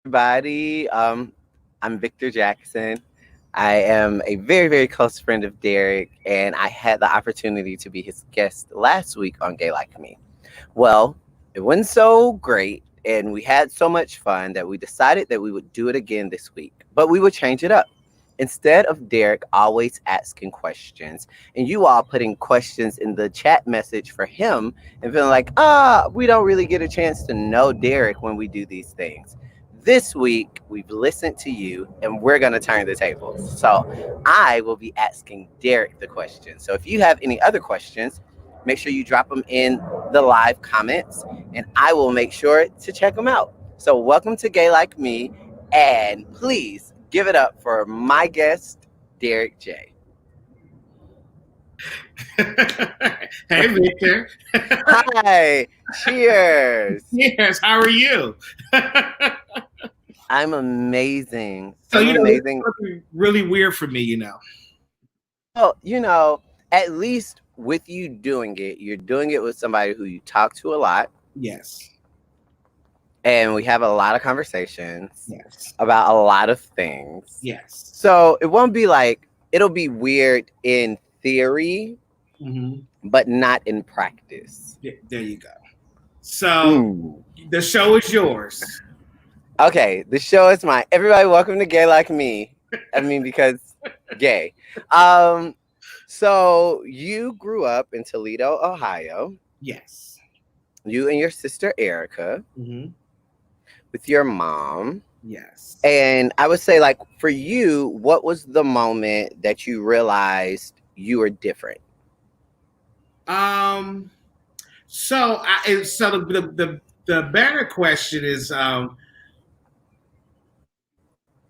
everybody. I'm Victor Jackson. I am a very, very close friend of Derek, and I had the opportunity to be his guest last week on Gay Like Me. Well, it went so great, and we had so much fun that we decided that we would do it again this week, but we would change it up. Instead of Derek always asking questions and you all putting questions in the chat message for him and feeling like, we don't really get a chance to know Derek when we do these things. This week, we've listened to you and we're going to turn the tables. So I will be asking Derek the questions. So if you have any other questions, make sure you drop them in the live comments and I will make sure to check them out. So welcome to Gay Like Me, and please give it up for my guest, Derek J. Hey, Victor. Hi. Cheers. Yes. How are you? I'm amazing. So, I'm amazing. It's really weird for me, Well, at least with you doing it, you're doing it with somebody who you talk to a lot. Yes. And we have a lot of conversations Yes. about a lot of things. Yes. So it won't be like, it'll be weird in theory, but not in practice. Yeah, there you go. So the show is yours. Okay, the show is mine. Everybody, welcome to Gay Like Me. I mean, because gay. So you grew up in Toledo, Ohio. Yes. You and your sister Erica. With your mom. Yes. And I would say, like, for you, what was the moment that you realized you were different? So the better question is, I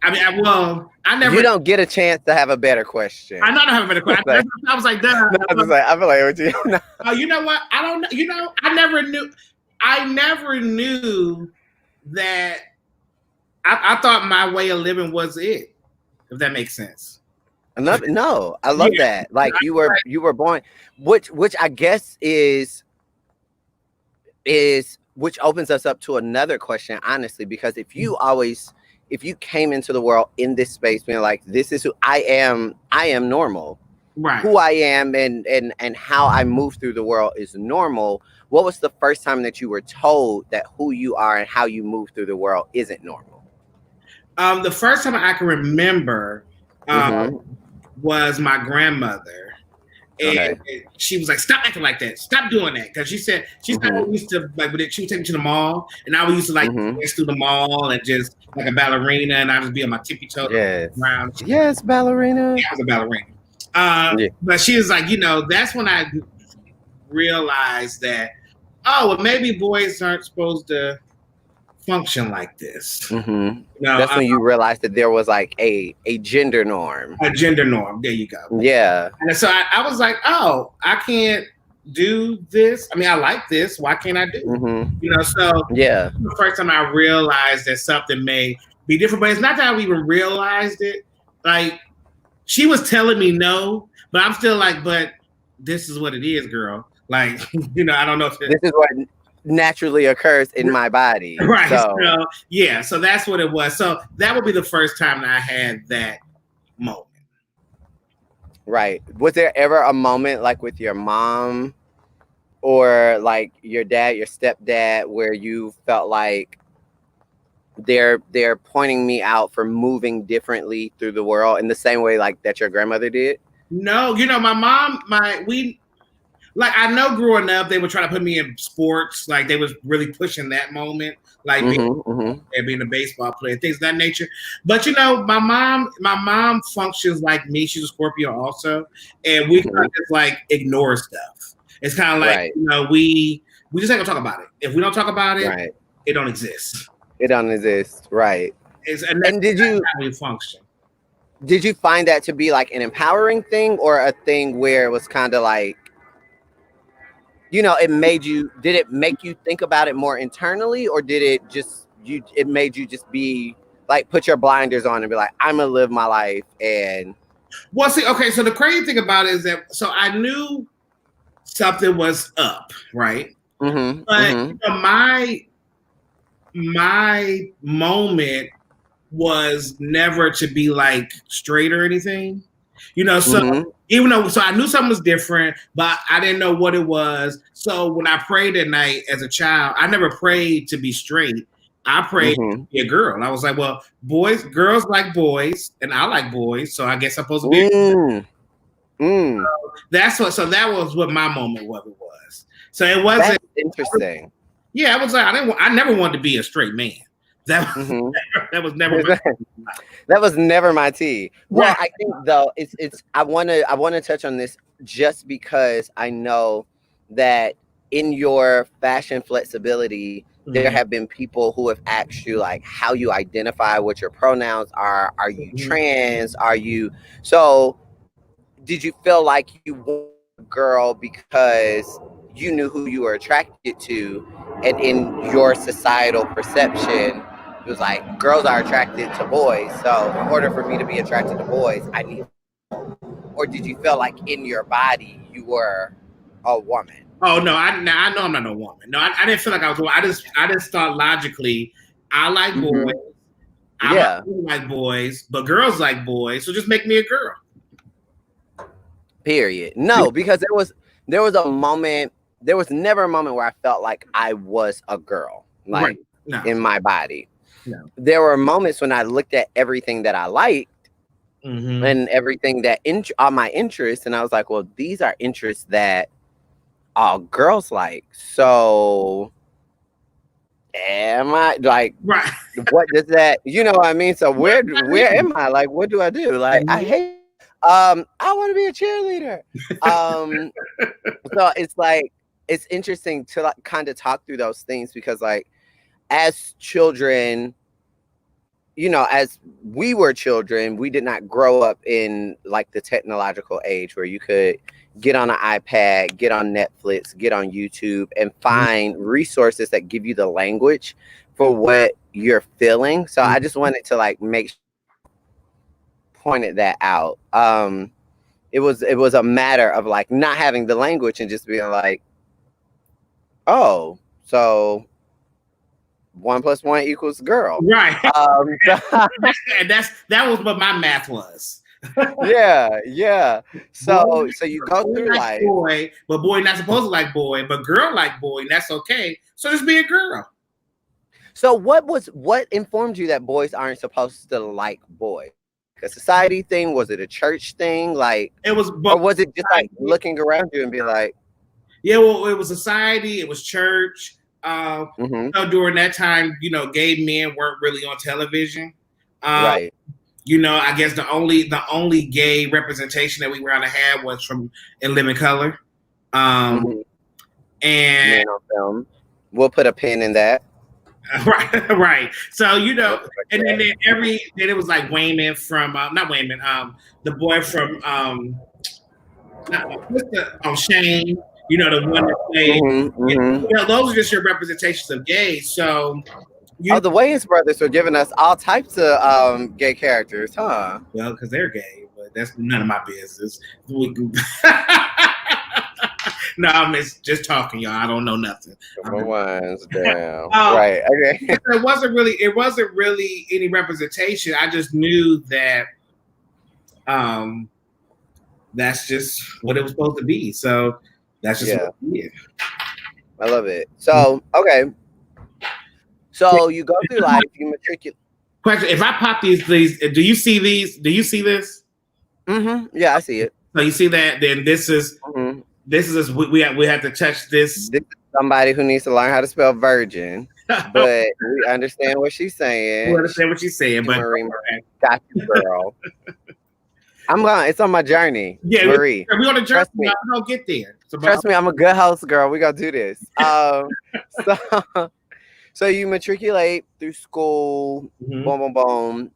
never. You don't get a chance to have a better question. I don't have a better question. I was like, duh. I feel like with you. Oh, you know what? I don't know. I never knew that. I thought my way of living was it. If that makes sense. No, I love that. Like you were born, which I guess is which opens us up to another question, honestly, because if you came into the world in this space being like, this is who I am normal. Right. Who I am and how I move through the world is normal. What was the first time that you were told that who you are and how you move through the world isn't normal? The first time I can remember was my grandmother. And she was like, "Stop acting like that. Stop doing that." Because she said we used to she would take me to the mall, and I used to dance through the mall and just like a ballerina, and I just be on my tippy toes around. Yes, ballerina. Yeah, I was a ballerina. But she was like, that's when I realized that, maybe boys aren't supposed to function like this. That's when you realized that there was like a gender norm. A gender norm. There you go. Yeah. And so I was like, I can't do this. I mean, I like this. Why can't I do it? So the first time I realized that something may be different, but it's not that I even realized it. Like, she was telling me no, but I'm still like, but this is what it is, girl. Like, I don't know if this is what naturally occurs in my body. Right. So that's what it was. So that would be the first time that I had that moment. Right. Was there ever a moment like with your mom or like your dad, your stepdad, where you felt like they're pointing me out for moving differently through the world in the same way like that your grandmother did? No, my mom, I know growing up, they were trying to put me in sports. Like, they was really pushing that moment, like being a baseball player, things of that nature. But, my mom functions like me. She's a Scorpio also. And we kind of just like ignore stuff. It's kind of like, we just ain't gonna talk about it. If we don't talk about it, it don't exist. It don't exist. Right. And did you how we function? Did you find that to be like an empowering thing or a thing where it was kind of like, did it make you think about it more internally, or did it made you just be like, put your blinders on and be like, I'm gonna live my life? And well, see, okay, so the crazy thing about it is that, so I knew something was up, right? But my my moment was never to be like straight or anything. So even though I knew something was different, but I didn't know what it was. So when I prayed at night as a child, I never prayed to be straight. I prayed to be a girl. And I was like, well, girls like boys, and I like boys, so I guess I'm supposed to be a girl. So that was what my moment was. So it wasn't. That's interesting. Yeah, I was like, I never wanted to be a straight man. That was never that was never my tea. Well, I think though it's I want to touch on this just because I know that in your fashion flexibility, there have been people who have asked you like how you identify, what your pronouns are. Are you trans? Are you so? Did you feel like you were a girl because you knew who you were attracted to, and in your societal perception, it was like girls are attracted to boys, so in order for me to be attracted to boys, I need. Or did you feel like in your body you were a woman? Oh no, I know I'm not a woman. No, I didn't feel like I was a woman. I just thought logically, I like boys. I like boys, but girls like boys, so just make me a girl. Period. No, because there was a moment. There was never a moment where I felt like I was a girl, like in my body. No. There were moments when I looked at everything that I liked and everything that all my interests, and I was like, well, these are interests that all girls like. So am I like, what does that, you know what I mean? So where am I? Like, what do I do? Like, I hate, I want to be a cheerleader. So it's like, it's interesting to like kind of talk through those things because like, as children, as we were children, we did not grow up in like the technological age where you could get on an iPad, get on Netflix, get on YouTube and find resources that give you the language for what you're feeling. So I just wanted to like pointed that out. It was a matter of like not having the language and just being like, oh, so 1 + 1 = girl. Right. And that was what my math was. Yeah. So you go through life. Boy, but boy not supposed to like boy, but girl like boy, and that's okay. So just be a girl. So what informed you that boys aren't supposed to like boys? A society thing? Was it a church thing? Like it was, or was it just like looking around you and being like, yeah, well, it was society, it was church. During that time, gay men weren't really on television. Right. I guess the only gay representation that we were gonna have was from In Living Color. And Man on film. We'll put a pin in that. Right. So and then it was like Wayman from not Wayman, the boy from Shane. The one that played. Those are just your representations of gay. So, the Wayans brothers are giving us all types of gay characters, huh? Well, because they're gay, but that's none of my business. No, I'm just talking, y'all. I don't know nothing. Down. Right. Okay. It wasn't really any representation. I just knew that that's just what it was supposed to be. So that's just what it is. I love it. So okay. So you go through life, you matriculate. Question: if I pop these, do you see these? Do you see this? Yeah, I see it. So you see that? Then this is we have to touch this. This is somebody who needs to learn how to spell virgin, but we understand what she's saying. We understand what she's saying, but Marie, got you, girl. It's on my journey. Yeah, Marie. We're on a journey. I don't get there. Trust me, I'm a good host, girl. We gonna do this. So you matriculate through school, boom, boom, boom.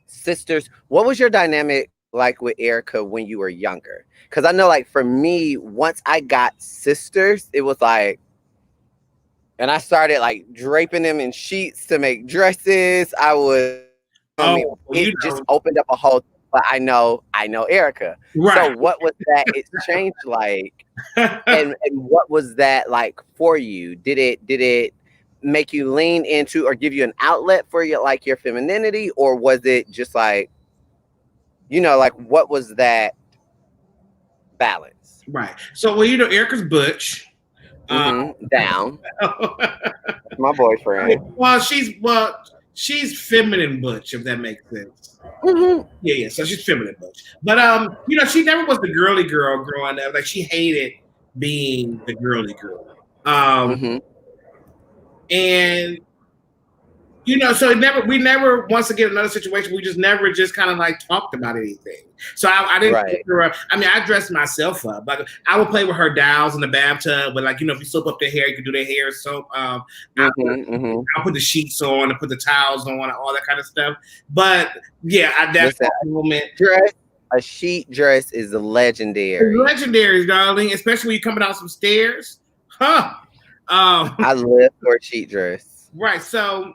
Sisters, what was your dynamic like with Erica when you were younger? Because I know, like, for me, once I got sisters, it was like, and I started like draping them in sheets to make dresses. It just opened up a whole. But I know Erica. Right. So what was that exchange like? and what was that like for you? Did it make you lean into or give you an outlet for your like your femininity, or was it just like, like what was that balance? Right. So, well, Erica's butch. Down. My boyfriend. She's feminine butch, if that makes sense. Mm-hmm. Yeah. So she's feminine butch, but she never was the girly girl growing up. Like she hated being the girly girl. And so we never once again another situation. We just never just kind of like talked about anything. So I didn't. Right. I mean, I dressed myself up. Like I would play with her dolls in the bathtub, but like if you soap up their hair, you can do their hair soap. I'll put the sheets on and put the towels on and all that kind of stuff. But yeah, that moment. A sheet dress is legendary. It's legendary, darling. Especially when you're coming down some stairs, huh? I live for a sheet dress. Right. So.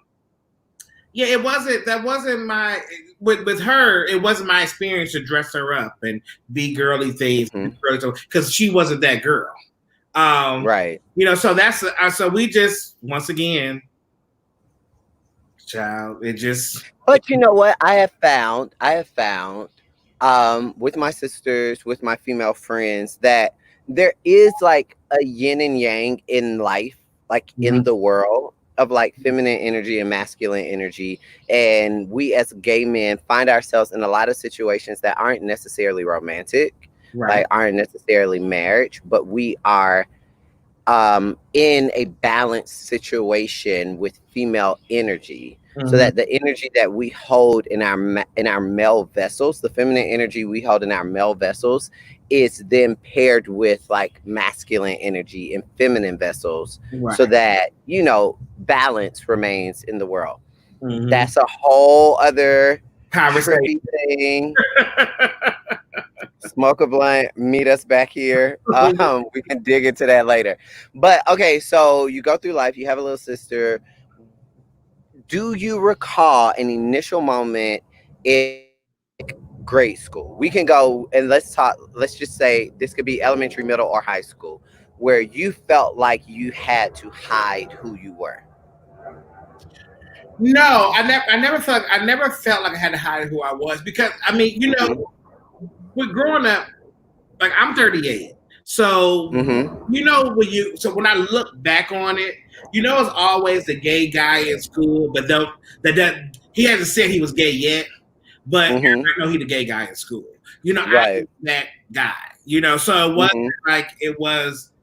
Yeah, that wasn't my with her. It wasn't my experience to dress her up and be girly things because she wasn't that girl. Right. So that's so we just once again, child. It just. But you know what? I have found with my sisters, with my female friends, that there is like a yin and yang in life, like in the world, of like feminine energy and masculine energy. And we as gay men find ourselves in a lot of situations that aren't necessarily romantic, like aren't necessarily marriage, but we are in a balanced situation with female energy. So that the energy that we hold in our male vessels, the feminine energy we hold in our male vessels, is then paired with like masculine energy in feminine vessels, so that balance remains in the world. That's a whole other trippy thing. Smoke a blunt, meet us back here. We can dig into that later. But okay, so you go through life, you have a little sister. Do you recall an initial moment in grade school? We can go and let's just say this could be elementary, middle, or high school, where you felt like you had to hide who you were. No, I never felt like I had to hide who I was, because I mean, with growing up, like I'm 38. So when I look back on it, it's always the gay guy in school, but that he hasn't said he was gay yet, but I know he's the gay guy in school. I was that guy. So it wasn't like it was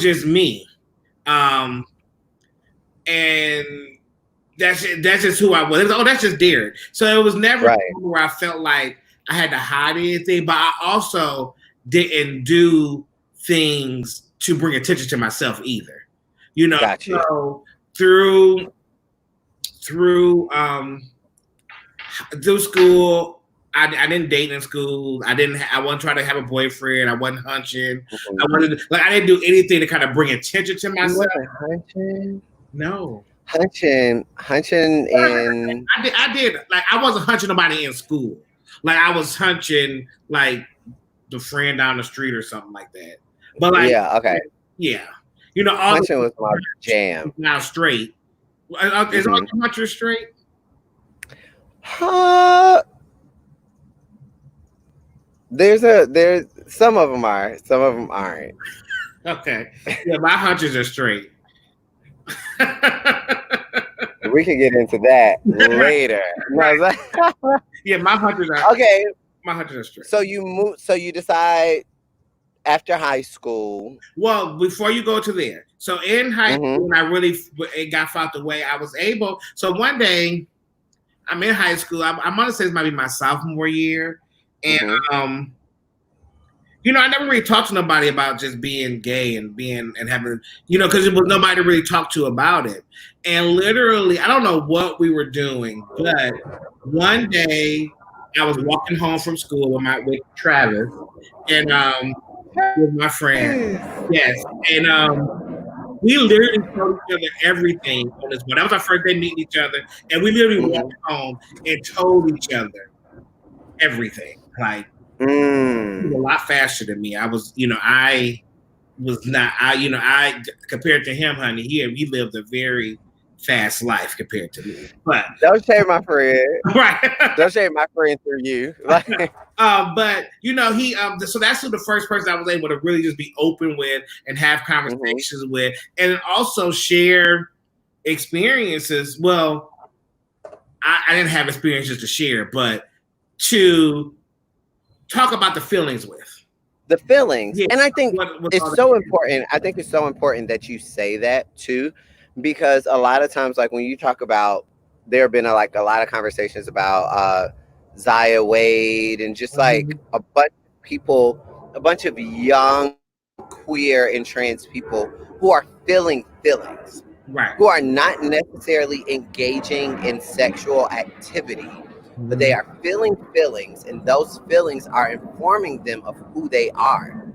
just me, and that's just who I was. It was, that's just Derek. So it was never where I felt like I had to hide anything, but I also didn't do things to bring attention to myself either. So through school, I didn't date in school. I wasn't trying to have a boyfriend. I wasn't hunching. I didn't do anything to kind of bring attention to myself. You wasn't hunching? No. Hunching and I did. Like I wasn't hunching nobody in school. Like I was hunching like the friend down the street or something like that. But like hunching was my jam. Now straight. Is all the hunchers straight? There's some of them are, some of them aren't. Okay. Yeah, my hunchers are straight. We can get into that later. Yeah, my hunters are okay. My hunters are straight. So you decide after high school. Well, before you go to there. So in high school, when it got out the way, I was able. So one day, I'm in high school. I'm gonna say this might be my sophomore year, and I never really talked to nobody about just being gay and having, because it was nobody to really talk to about it. And literally, I don't know what we were doing, but one day I was walking home from school with Travis and with my friend. Yes, and we literally told each other everything on this one. That was our first day meeting each other, and we literally walked home and told each other everything. Like. He was a lot faster than me. I was, was not. I compared to him, honey, he lived a very fast life compared to me. But don't shame my friend. right. Don't shame my friend through you. But he so that's the first person I was able to really just be open with and have conversations with, and also share experiences. Well, I didn't have experiences to share, but to talk about the feelings with. The feelings. Yeah. And I think it's so important. I think it's so important that you say that too, because a lot of times, like when you talk about, there have been a lot of conversations about Zaya Wade and just like a bunch of people, a bunch of young queer and trans people who are feeling feelings, right? Who are not necessarily engaging in sexual activity, but they are feeling feelings, and those feelings are informing them of who they are.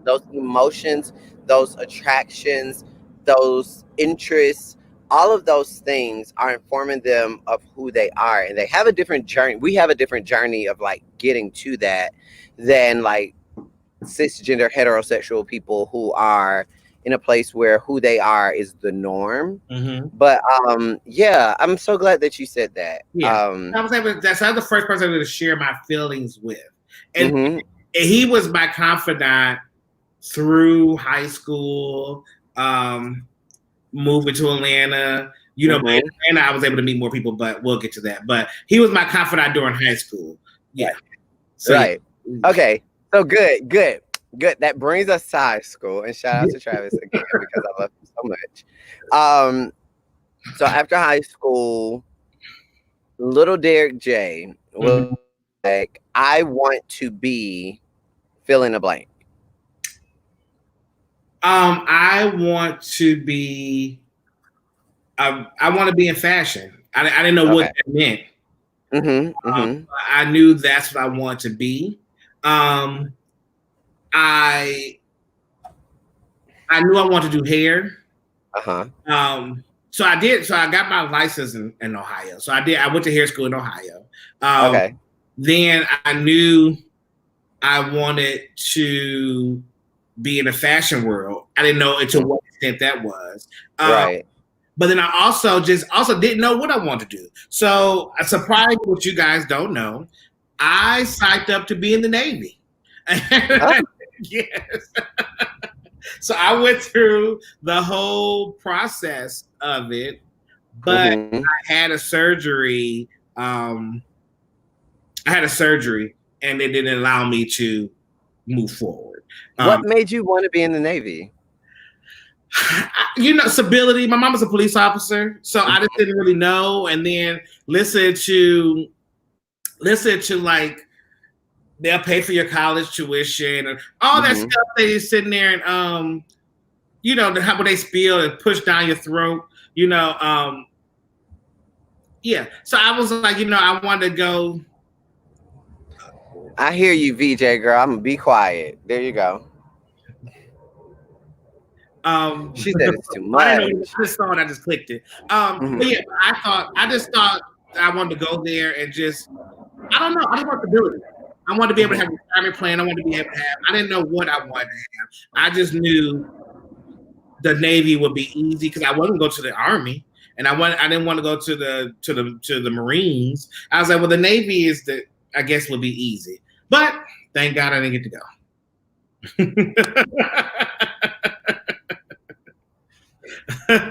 Those emotions, those attractions, those interests, all of those things are informing them of who they are, and they have a different journey. We have a different journey of like getting to that than like cisgender heterosexual people who are in a place where who they are is the norm. But yeah, I'm so glad that you said that. Yeah, I was the first person I was to share my feelings with, and he was my confidant through high school, moving to Atlanta. Atlanta, I was able to meet more people, but we'll get to that. But he was my confidant during high school. Yeah. So, right. Yeah. Okay. So good. That brings us to high school, and shout out to Travis again because I love him so much. So after high school, little Derek J was like, I want to be fill in the blank. I want to be. I want to be in fashion. I didn't know what that meant. I knew that's what I wanted to be. I knew I wanted to do hair. So I did. So I got my license in Ohio. So I went to hair school in Ohio. Then I knew I wanted to be in the fashion world. I didn't know to what extent that was. Right. But then I also didn't know what I wanted to do. So a surprise, what you guys don't know, I signed up to be in the Navy. Yes. So I went through the whole process of it, but I had a surgery. I had a surgery, and it didn't allow me to move forward. What made you want to be in the Navy? Stability. My mom was a police officer, so I just didn't really know. And then listen to like they'll pay for your college tuition and all that stuff. They just sitting there and how they spill and push down your throat. Yeah. So I was like, I wanted to go. I hear you, VJ girl. I'm gonna be quiet. There you go. She said it's too much. I just saw it. I just clicked it. But yeah, I just thought I wanted to go there and just, I don't know. I just want stability. I wanted to be able to have a retirement plan. I wanted to be able to have. I didn't know what I wanted to have. I just knew the Navy would be easy because I wasn't going to go to the Army, and I didn't want to go to the Marines. I was like, well, the Navy I guess would be easy. But thank God I didn't get to go.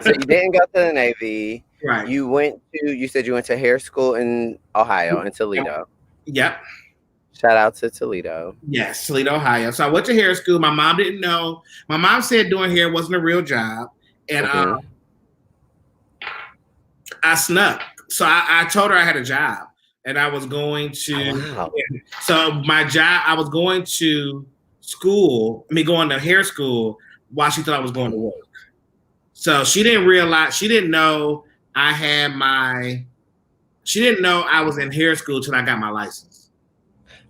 So you didn't go to the Navy. Right. You said you went to hair school in Ohio, in Toledo. Yep. Shout out to Toledo. Yes, Toledo, Ohio. So I went to hair school. My mom didn't know. My mom said doing hair wasn't a real job. And I snuck. So I told her I had a job. And I was going to, so my job, I was going to going to hair school while she thought I was going to work. So she didn't know she didn't know I was in hair school till I got my license.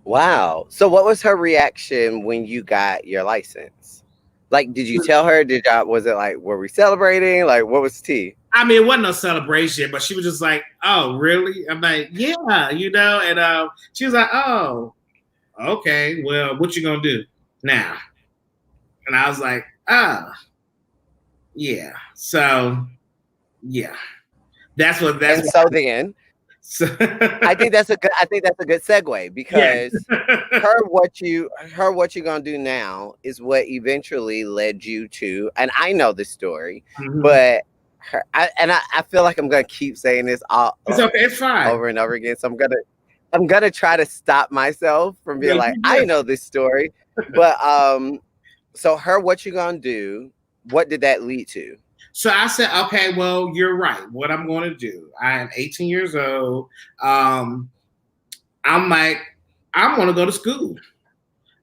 Wow. So what was her reaction when you got your license? Like, did you tell her, was it like, were we celebrating? Like, what was tea? I mean, it wasn't no celebration, but she was just like, oh, really? I'm like, yeah, and she was like, oh, okay, well, what you gonna do now? And I was like, oh, yeah. So, yeah. That's what. And so then, So, I think that's a good segue yeah. because her what you gonna do now is what eventually led you to, and I know the story, Mm-hmm. but I feel like I'm gonna keep saying this all It's okay. It's fine. over and over again. So I'm gonna try to stop myself from being You're like, I good. know this story. But so her what you gonna do, what did that lead to? So I said, okay, well, you're right. What I'm going to do, I am 18 years old. Um, I'm like, I'm going to go to school.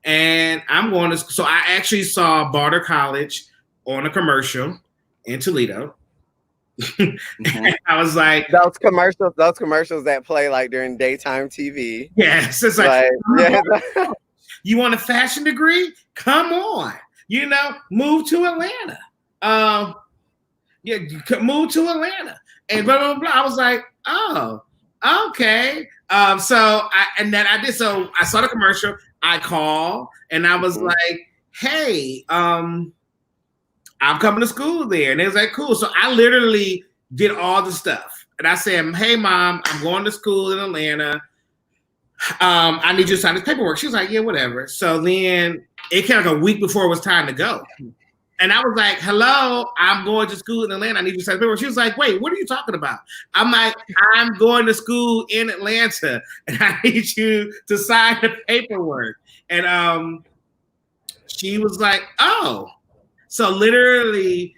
And I'm going to, so I actually saw Barter College on a commercial in Toledo. Mhm. I was like, Those commercials that play like during daytime TV. yes, it's like, Like, yeah. you want a fashion degree? Come on, move to Atlanta. Yeah, move to Atlanta, and blah blah blah. I was like, oh, okay. And then I did. So I saw the commercial. I called, and I was like, hey, I'm coming to school there, and they was like, cool. So I literally did all the stuff, and I said, hey, mom, I'm going to school in Atlanta. I need you to sign this paperwork. She was like, yeah, whatever. So then it came like a week before it was time to go. And I was like, hello, I'm going to school in Atlanta. I need you to sign the paperwork. She was like, wait, what are you talking about? I'm like, I'm going to school in Atlanta and I need you to sign the paperwork. And she was like, oh. So literally,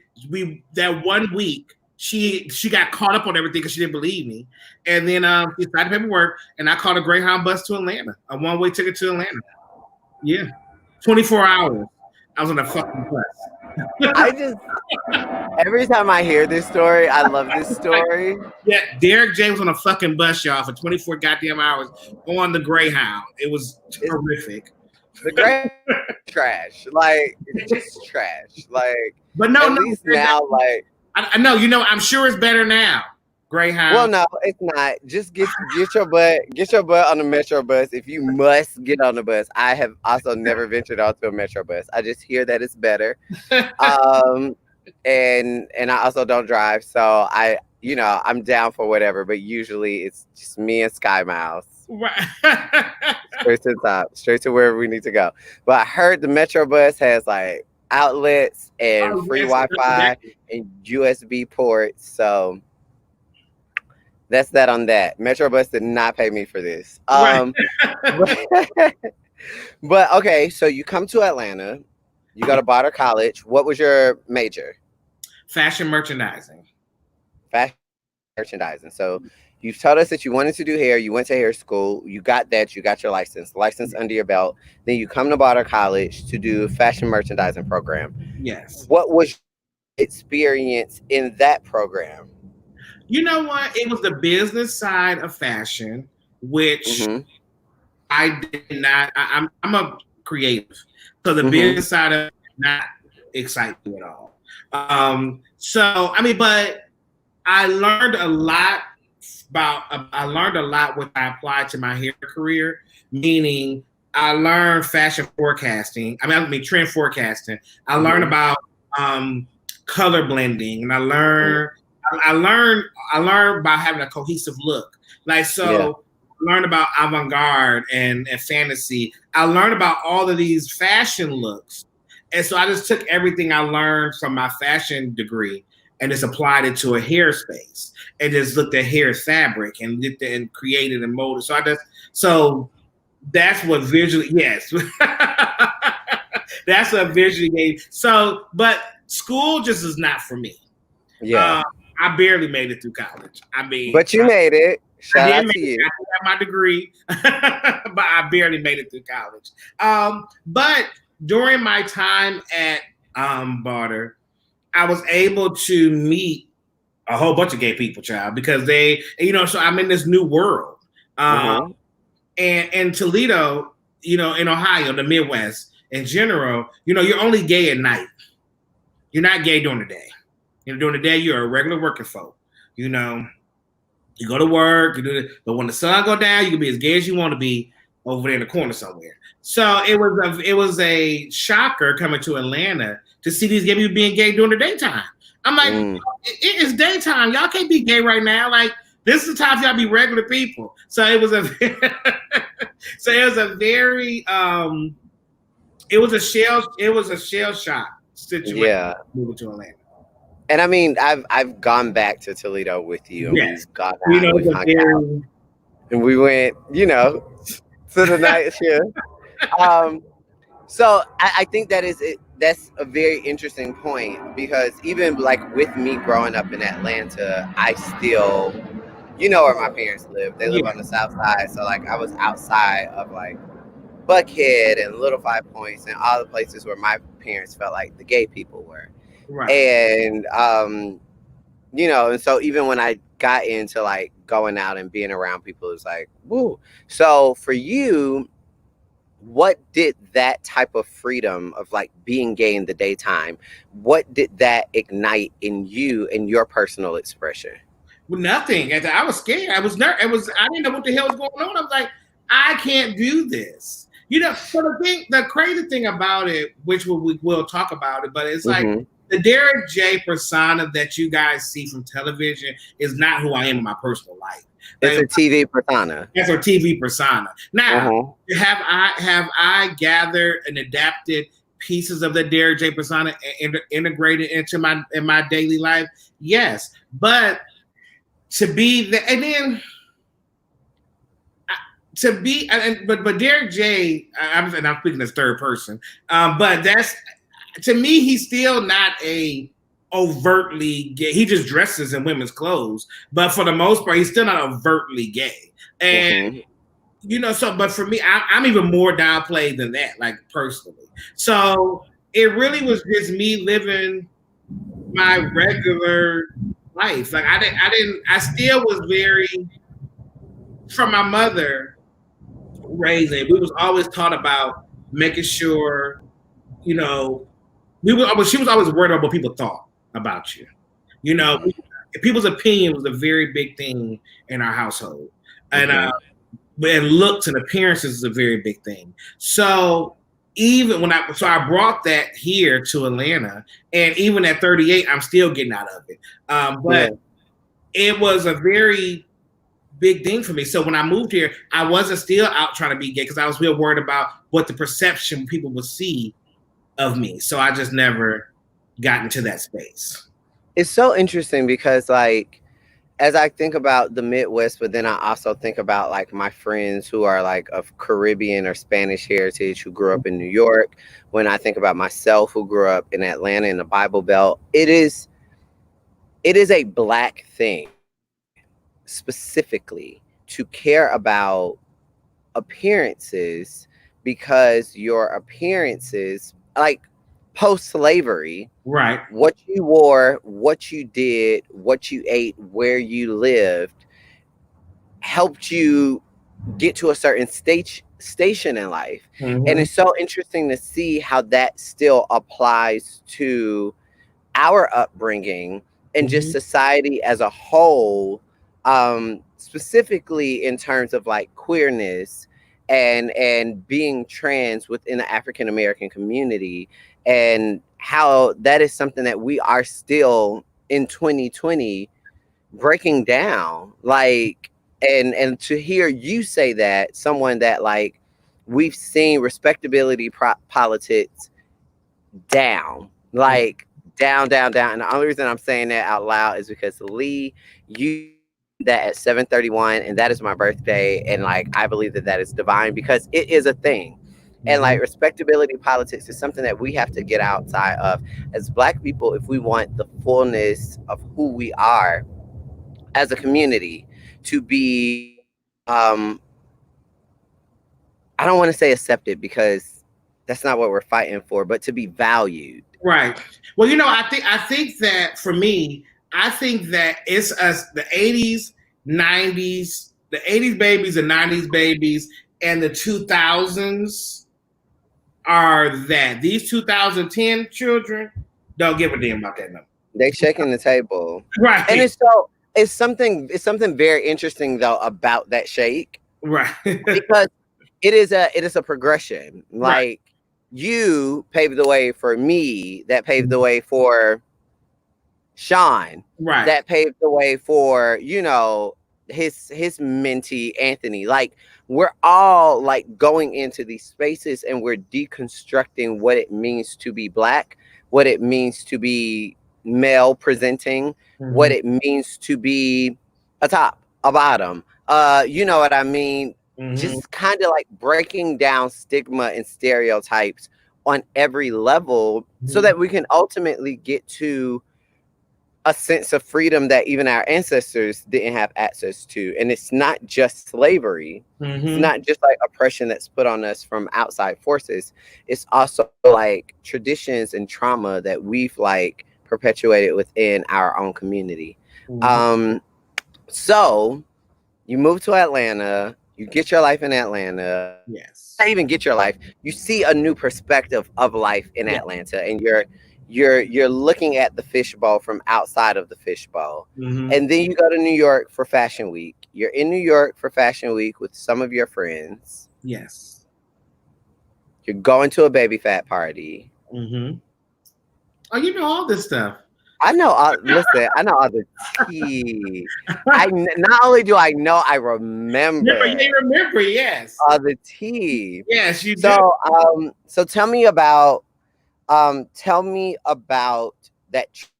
that 1 week, she got caught up on everything because she didn't believe me. And then she signed the paperwork, and I caught a Greyhound bus to Atlanta, a one-way ticket to Atlanta. Yeah, 24 hours. I was on a fucking bus. I just every time I hear this story, I love this story. Yeah, Derek James on a fucking bus, y'all, for 24 goddamn hours on the Greyhound. It was horrific. The great trash, like just trash. Like, but no, at least now, like I know, I'm sure it's better now. Greyhound. Well, no, it's not. Just get your butt on the metro bus if you must get on the bus. I have also never ventured onto a metro bus. I just hear that it's better. And I also don't drive, so I'm down for whatever. But usually it's just me and Sky Miles. Right. Straight to the top, straight to wherever we need to go. But I heard the metro bus has like outlets and free Wi-Fi and USB ports, so. That's that on that. Metrobus did not pay me for this. Right. But okay, so you come to Atlanta, you go to Barter College. What was your major? Fashion merchandising. Fashion merchandising. So you've told us that you wanted to do hair. You went to hair school. You got that. You got your license under your belt. Then you come to Barter College to do fashion merchandising program. Yes. What was your experience in that program? You know what? It was the business side of fashion, which I did not. I'm a creative, so the business side of it did not excite me at all. But I learned a lot what I applied to my hair career. Meaning, I learned fashion forecasting. Trend forecasting. I learned about color blending, and I learned about having a cohesive look. I learned about avant-garde and fantasy. I learned about all of these fashion looks. And so I just took everything I learned from my fashion degree and just applied it to a hair space and just looked at hair fabric and created and molded. So that's what visually, yes. That's what visually gave. So, but school just is not for me. Yeah. I barely made it through college. But you made it. Shout out to you. I got my degree, but I barely made it through college. But during my time at Barter, I was able to meet a whole bunch of gay people, child, because so I'm in this new world. And in Toledo, in Ohio, the Midwest in general, you're only gay at night. You're not gay during the day. During the day, you're a regular working folk. You go to work, but when the sun go down, you can be as gay as you want to be. over there in the corner somewhere. So it was a shocker coming to Atlanta to see these gay people being gay during the daytime. I'm like, it is daytime. Y'all can't be gay right now. Like, this is the time for y'all to be regular people. So it was a very it was a shell shock situation. Yeah. Moving to Atlanta. And I mean, I've gone back to Toledo with you, and Yes. we've gone out, and we've hung out, and we went, to the night shift. So I think that's a very interesting point, because even like with me growing up in Atlanta, I still, where my parents live. They live on the south side, so like I was outside of like Buckhead and Little Five Points and all the places where my parents felt like the gay people were. Right. And and so even when I got into like going out and being around people, it's like, woo. So for you, what did that type of freedom of like being gay in the daytime, what did that ignite in you and your personal expression? Well, nothing. I was scared. I didn't know what the hell was going on. I was like, I can't do this. So the crazy thing about it, which we'll talk about it, but it's like the Derek J persona that you guys see from television is not who I am in my personal life. It's a TV persona. That's our TV persona. Now, have I gathered and adapted pieces of the Derek J persona and integrated into my daily life? Yes, but to be the and then. But Derek J, I'm speaking as third person, but that's, to me, he's still not a overtly gay. He just dresses in women's clothes, but for the most part, he's still not overtly gay. And but for me, I'm even more downplayed than that, like personally. So it really was just me living my regular life. Like I still was very, from my mother raising, we was always taught about making sure, she was always worried about what people thought about you. People's opinion was a very big thing in our household. And looks and appearances is a very big thing. So even I brought that here to Atlanta, and even at 38, I'm still getting out of it. But it was a very big thing for me. So when I moved here, I wasn't still out trying to be gay because I was still worried about what the perception people would see of me. So I just never got into that space. It's so interesting because, like, as I think about the Midwest, but then I also think about like my friends who are like of Caribbean or Spanish heritage who grew up in New York. When I think about myself who grew up in Atlanta in the Bible Belt, it is a Black thing specifically to care about appearances, because your appearances, like post-slavery, right, what you wore, what you did, what you ate, where you lived, helped you get to a certain station in life. And it's so interesting to see how that still applies to our upbringing and just society as a whole, specifically in terms of like queerness and being trans within the African American community, and how that is something that we are still in 2020 breaking down. Like, and to hear you say that, someone that like we've seen respectability politics down, like down. And the only reason I'm saying that out loud is because Lee, you that at 7:31, and that is my birthday, and like I believe that is divine because it is a thing. And like respectability politics is something that we have to get outside of as Black people if we want the fullness of who we are as a community to be, I don't want to say accepted because that's not what we're fighting for, but to be valued. Right. Well, I think that for me, I think that it's us, the 80s, 90s, the 80s babies, the 90s babies, and the 2000s are that. These 2010 children don't give a damn about that number. They shaking the table. Right. And it's something very interesting though about that shake. Right. Because it is a progression. Right. Like you paved the way for me, that paved the way for Sean, Right. that paved the way for, his mentee Anthony. Like we're all like going into these spaces and we're deconstructing what it means to be black, what it means to be male presenting, what Mm-hmm. it means to be a top, a bottom. You know what I mean? Mm-hmm. Just kind of like breaking down stigma and stereotypes on every level so Mm-hmm. that we can ultimately get to a sense of freedom that even our ancestors didn't have access to. And it's not just slavery. It's Mm-hmm. not just like oppression that's put on us from outside forces. It's also like traditions and trauma that we've like perpetuated within our own community. Mm-hmm. Um, so you move to Atlanta, you get your life in Atlanta, Yes. not even get your life, you see a new perspective of life in Yeah. Atlanta, and you're looking at the fishbowl from outside of the fishbowl. Mm-hmm. And then you go to New York for Fashion Week. You're in New York for Fashion Week with some of your friends. Yes. You're going to a baby fat party. Mm-hmm. Oh, you know all this stuff. I know. Listen, I know all the tea. Not only do I know, I remember You remember, yes. all the tea. Yes, you do. So tell me about that trip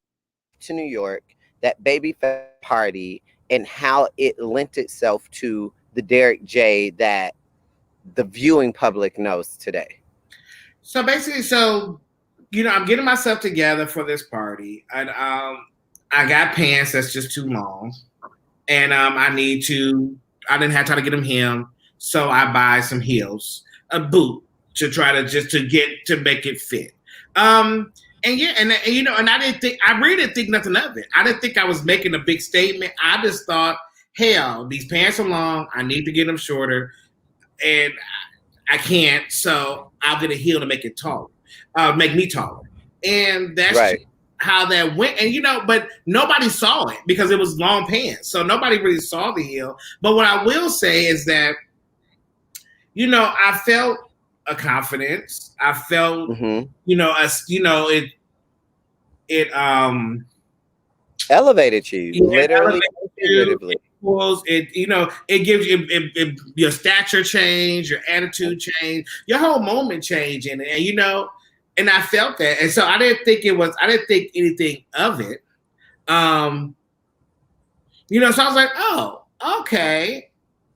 to New York, that baby fat party, and how it lent itself to the Derek J that the viewing public knows today. So basically, I'm getting myself together for this party, and I got pants that's just too long, and I didn't have time to get them hemmed, so I buy some heels, a boot to try to just to make it fit. Um, and yeah, and I really didn't think nothing of it. I didn't think I was making a big statement. I just thought, hell, these pants are long. I need to get them shorter, and I can't, so I'll get a heel to make it taller, make me taller. And that's just Right. how that went. And but nobody saw it because it was long pants. So nobody really saw the heel. But what I will say is that, I felt a confidence. I felt, Mm-hmm. it Elevated you, it literally elevates and you. figuratively. It gives you your stature change, your attitude change, your whole moment change, and I felt that, and so I didn't think anything of it. Um, so I was like, oh, okay,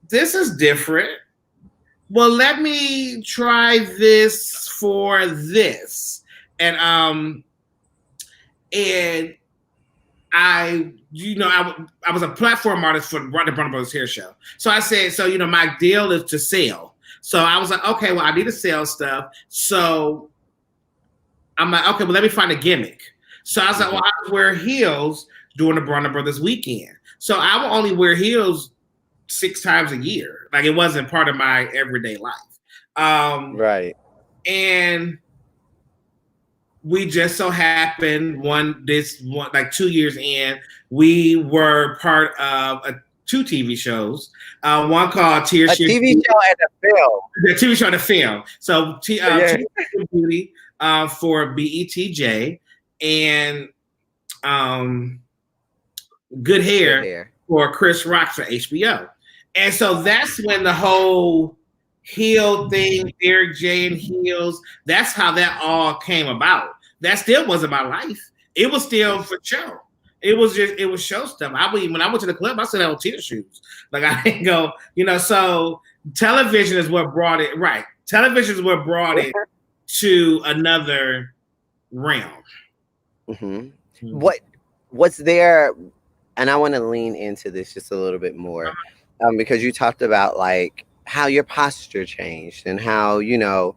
this is different. Well, let me try this for this, and and I was a platform artist for the Bronner Bros hair show. So I said, my deal is to sell. So I was like, okay, well, I need to sell stuff. So I'm like, okay, well, let me find a gimmick. So I was like, well, I would wear heels during the Bronner Brothers weekend. So I will only wear heels 6 times a year. Like it wasn't part of my everyday life. Right. And we just so happened like 2 years in, we were part of two TV shows. One called Tears A Sheer TV show and a film. the TV show, the film. So Yeah. Tears Sheer Beauty for BETJ, and um, Good Good Hair hair. for Chris Rock for HBO. And so that's when the whole heel thing, Derek J and heels, that's how that all came about. That still wasn't my life. It was still for show. It was show stuff. When I went to the club, I still had on tennis shoes. Like I didn't go, so television is what brought it, right. Television is what brought it to another realm. Mm-hmm. What's there, and I want to lean into this just a little bit more, because you talked about like how your posture changed and how you're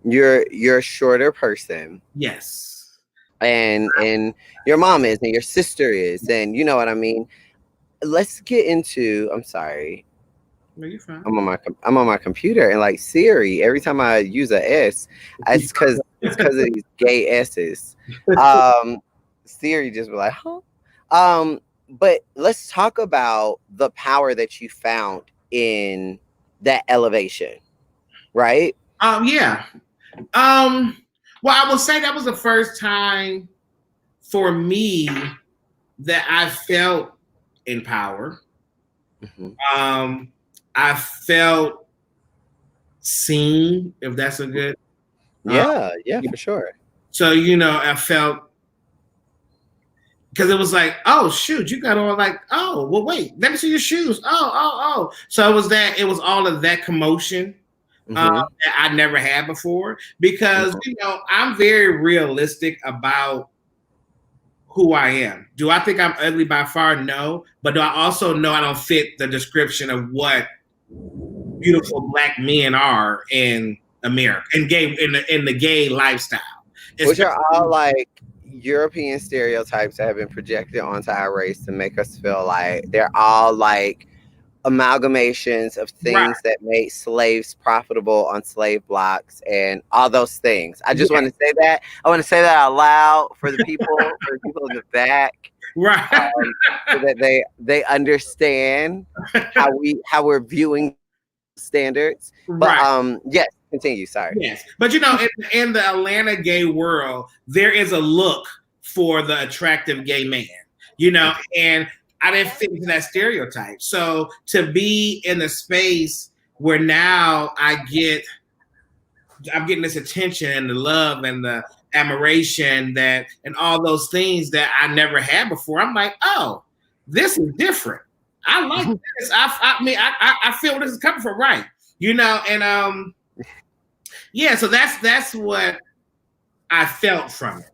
a shorter person, Yes. and your mom is and your sister is, and you know what I mean. Let's get into. I'm sorry. No, you're fine. I'm on my computer, and like Siri, every time I use a S, it's because of these gay S's. Siri just be like, huh? But let's talk about the power that you found in that elevation. right? Yeah. Well, I will say that was the first time for me that I felt in power. I felt seen, if that's a good. Yeah, for sure. So I felt, because it was like, oh shoot, you got all like, oh well, wait, let me see your shoes. Oh. So it was all of that commotion that I never had before, because I'm very realistic about who I am. Do I think I'm ugly? By far, no. But do I also know I don't fit the description of what beautiful Black men are in America and gay in the gay lifestyle? Which are all like European stereotypes that have been projected onto our race to make us feel like they're all like amalgamations of things that made slaves profitable on slave blocks and all those things. I just want to say that. I want to say that out loud for the people, in the back, right? So that they understand how we're viewing standards. But yes, continue. Sorry. Yes, but in the Atlanta gay world, there is a look for the attractive gay man. And I didn't fit into that stereotype. So to be in the space where now I'm getting this attention and the love and the admiration and all those things that I never had before, I'm like, oh, this is different. I like this. I feel this is coming from, right? And yeah, so that's what I felt from it.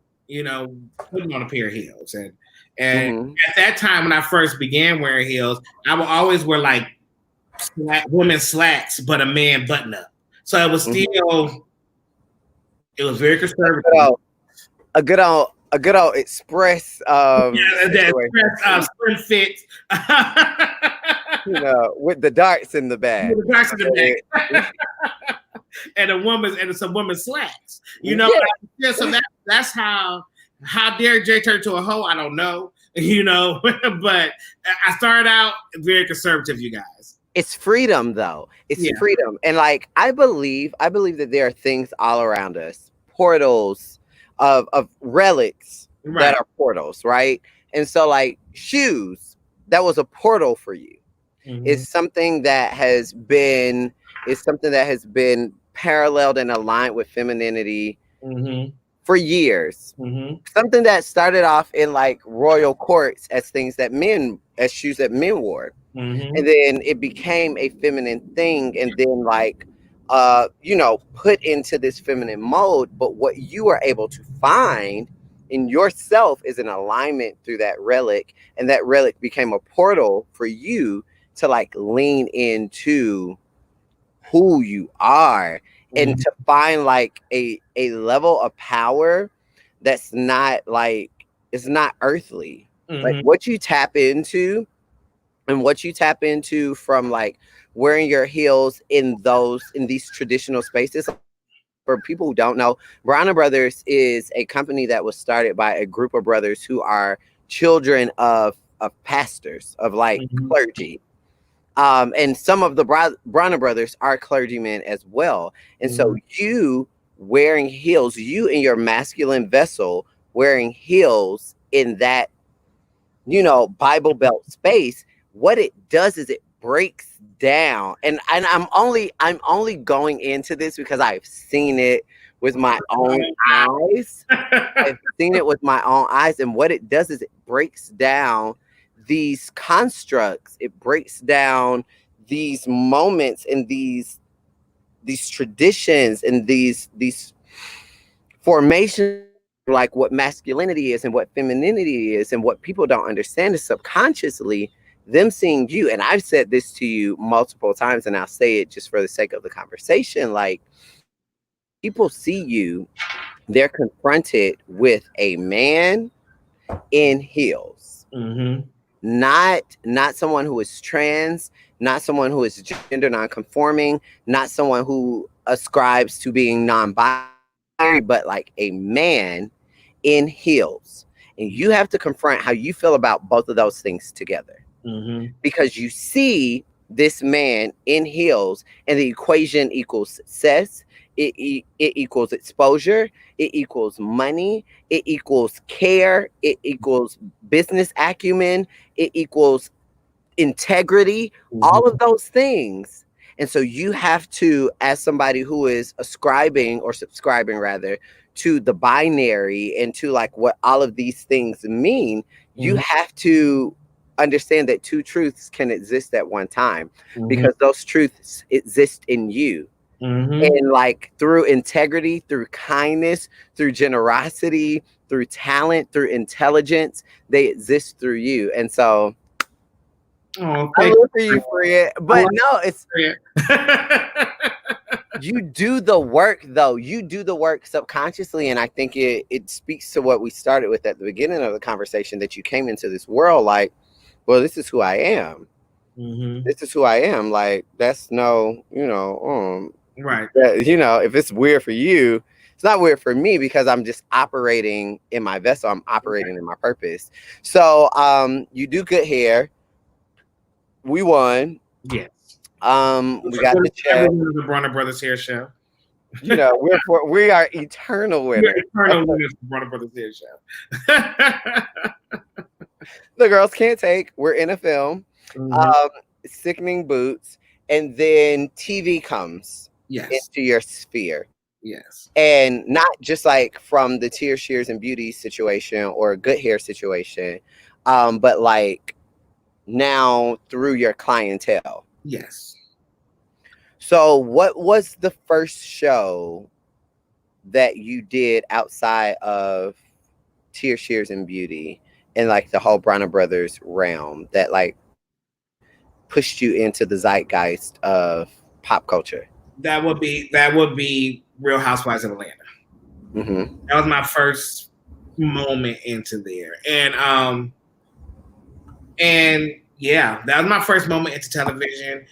Putting on a pair of heels, and at that time when I first began wearing heels, I would always wear like women's slacks, but a man button up. So it was still, it was very conservative. A good old express. Express slim fit. With the darts in the bag. With the darts in the bag. and some women's slacks. So that's how Derek J turned to a hoe, I don't know. But I started out very conservative, you guys. It's freedom, though. It's freedom. And like I believe that there are things all around us, portals of relics that are portals, right? And so like shoes, that was a portal for you. It's something that has been paralleled and aligned with femininity for years. Something that started off in like royal courts as shoes that men wore. And then it became a feminine thing, and then like put into this feminine mode. But what you are able to find in yourself is an alignment through that relic, and that relic became a portal for you to like lean into who you are and to find like a level of power that's not like, it's not earthly. Like what you tap into from like wearing your heels in these traditional spaces. For people who don't know, Bronner Brothers is a company that was started by a group of brothers who are children of pastors, of like clergy. And some of the Bronner Brothers are clergymen as well. And so you wearing heels, you in your masculine vessel wearing heels in that, Bible Belt space, what it does is it breaks down. And I'm only going into this because I've seen it with my own eyes. I've seen it with my own eyes. And what it does is it breaks down these constructs. It breaks down these moments and these traditions and these formations, like what masculinity is and what femininity is, and what people don't understand is subconsciously them seeing you. And I've said this to you multiple times, and I'll say it just for the sake of the conversation. Like, people see you, they're confronted with a man in heels. Not someone who is trans, not someone who is gender nonconforming, not someone who ascribes to being non-binary, but like a man in heels. And you have to confront how you feel about both of those things together. Because you see this man in heels, and the equation equals success. It equals exposure. It equals money. It equals care. It equals business acumen. It equals integrity, all of those things. And so you have to, as somebody who is ascribing or subscribing rather to the binary and to like what all of these things mean, you have to understand that two truths can exist at one time because those truths exist in you. And like through integrity, through kindness, through generosity, through talent, through intelligence, they exist through you. And so I look for you, Fred. But no, it's you do the work though. You do the work subconsciously, and I think it speaks to what we started with at the beginning of the conversation, that you came into this world like, well, this is who I am. This is who I am. Like that's no, right. If it's weird for you, it's not weird for me because I'm just operating in my vessel. I'm operating in my purpose. So you do good hair. We won. Yes. We got the check. The Bronner Brothers hair show. We are eternal winners. We're eternal winners for Bronner Brothers hair show. The girls can't take. We're in a film. Sickening boots, and then TV comes into your sphere. Yes. And not just like from the Tears, Shears, and Beauty situation or good hair situation, but like now through your clientele. Yes. So what was the first show that you did outside of Tears, Shears, and Beauty and like the whole Bronner Brothers realm that like pushed you into the zeitgeist of pop culture? That would be Real Housewives of Atlanta. That was my first moment into there, and yeah, that was my first moment into television.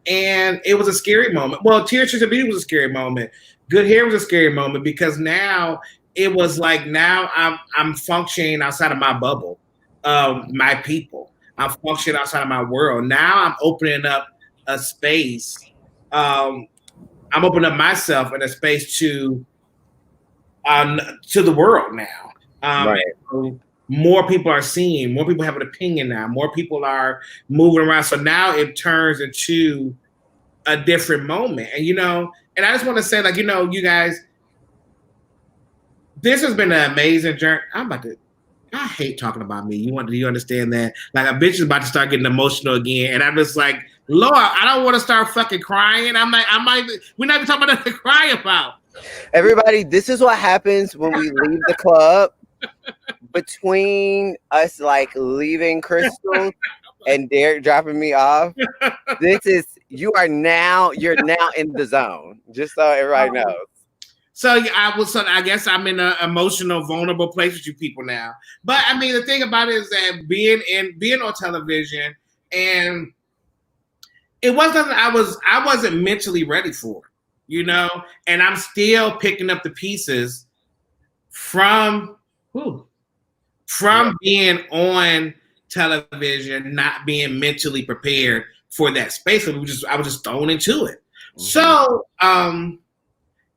And it was a scary moment. Well, Tears, Shears, and Beauty was a scary moment. Good Hair was a scary moment because now it was like now I'm functioning outside of my bubble, my people. I'm functioning outside of my world. Now I'm opening up a space. I'm opening up myself in a space to the world now. Right. More people are seeing. More people have an opinion now. More people are moving around. So now it turns into a different moment. And and I just want to say, like, you guys, this has been an amazing journey. I hate talking about me. Do you understand that? Like a bitch is about to start getting emotional again, and I'm just like, Lord, I don't want to start fucking crying. We're not even talking about nothing to cry about. Everybody, this is what happens when we leave the club. Between us, like leaving Crystal and Derek dropping me off, you're now in the zone. Just so everybody knows. So I guess I'm in an emotional, vulnerable place with you people now. But I mean, the thing about it is that being on television, and it wasn't I wasn't mentally ready for it, and I'm still picking up the pieces from being on television, not being mentally prepared for that space. I was just thrown into it. So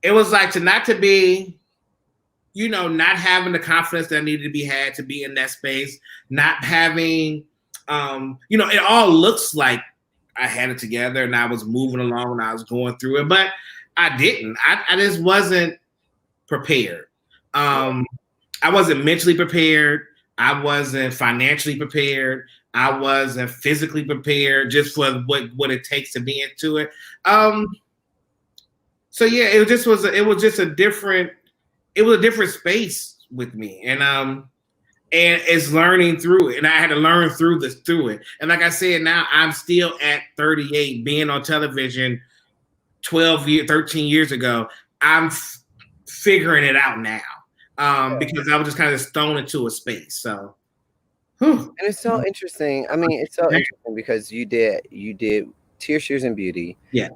it was like not having the confidence that needed to be had to be in that space, not having, it all looks like I had it together and I was moving along and I was going through it, but I didn't. I just wasn't prepared. I wasn't mentally prepared. I wasn't financially prepared. I wasn't physically prepared just for what it takes to be into it. So yeah, it was a different space with me, and it's learning through it, and I had to learn through it. And like I said, now I'm still at 38, being on television 13 years ago. I'm figuring it out now. Because I was just kind of thrown into a space. So, and it's so interesting. I mean, it's so interesting because you did Tears, Shears, and Beauty. Yeah.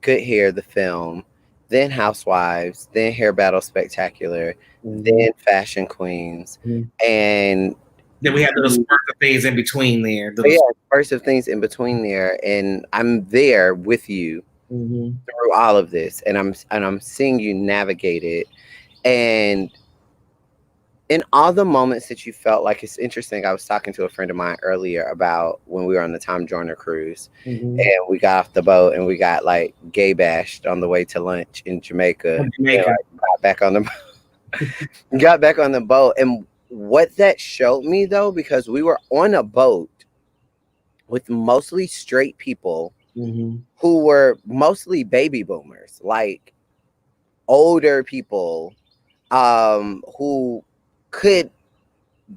Good Hair, the film, then Housewives, then Hair Battle Spectacular, then Fashion Queens, and Then we have those spurts of things in between there. So yeah, bursts of things in between there, and I'm there with you through all of this, and I'm seeing you navigate it, and in all the moments that you felt like, it's interesting. I was talking to a friend of mine earlier about when we were on the Tom Joyner cruise, and we got off the boat and we got like gay bashed on the way to lunch in Jamaica. And, like, got back on the boat, and what that showed me though, because we were on a boat with mostly straight people who were mostly baby boomers, like older people who could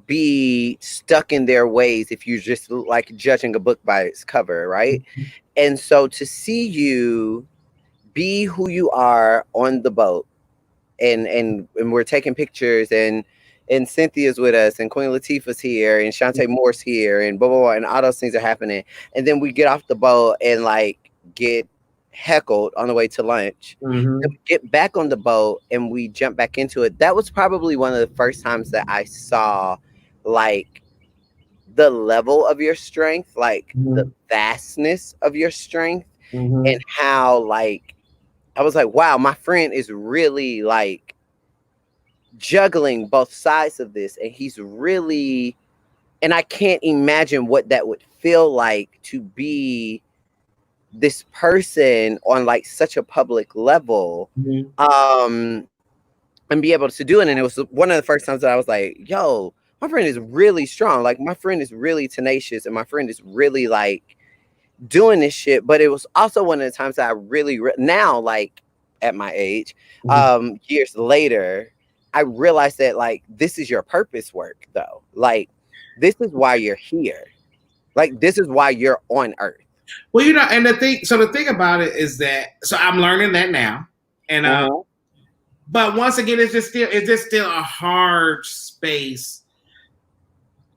be stuck in their ways if you just like judging a book by its cover, right? And so to see you be who you are on the boat, and we're taking pictures, and Cynthia's with us, and Queen Latifah's here, and Shantae Moore's here, and blah, blah, blah, and all those things are happening. And then we get off the boat and like get heckled on the way to lunch. We get back on the boat and we jump back into it. That was probably one of the first times that I saw like the level of your strength, like the vastness of your strength, and how like I was like, wow, my friend is really like juggling both sides of this, and he's really, and I can't imagine what that would feel like to be this person on like such a public level, and be able to do it. And it was one of the first times that I was like, yo, my friend is really strong. Like my friend is really tenacious, and my friend is really like doing this shit. But it was also one of the times that I really now, like at my age, years later, I realized that like this is your purpose work though. Like this is why you're here. Like this is why you're on earth. Well, and the thing about it is that, so I'm learning that now, and but once again, it's just still a hard space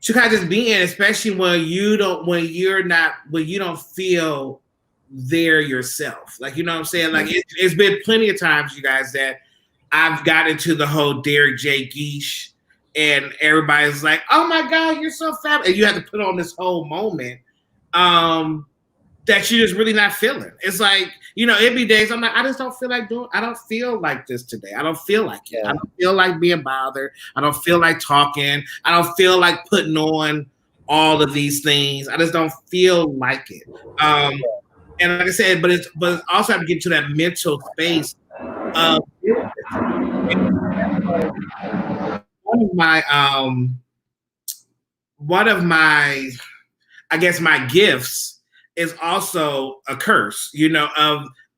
to kind of just be in, especially when you don't feel there yourself. Like, you know what I'm saying? Like it's been plenty of times, you guys, that I've got into the whole Derek J. Geesh, and everybody's like, "Oh my God, you're so fab," and you have to put on this whole moment that you're just really not feeling. It's like, it'd be days I'm like, I just don't feel like I don't feel like this today. I don't feel like it. I don't feel like being bothered. I don't feel like talking. I don't feel like putting on all of these things. I just don't feel like it. And like I said, but also have to get to that mental space of one of my I guess my gifts is also a curse,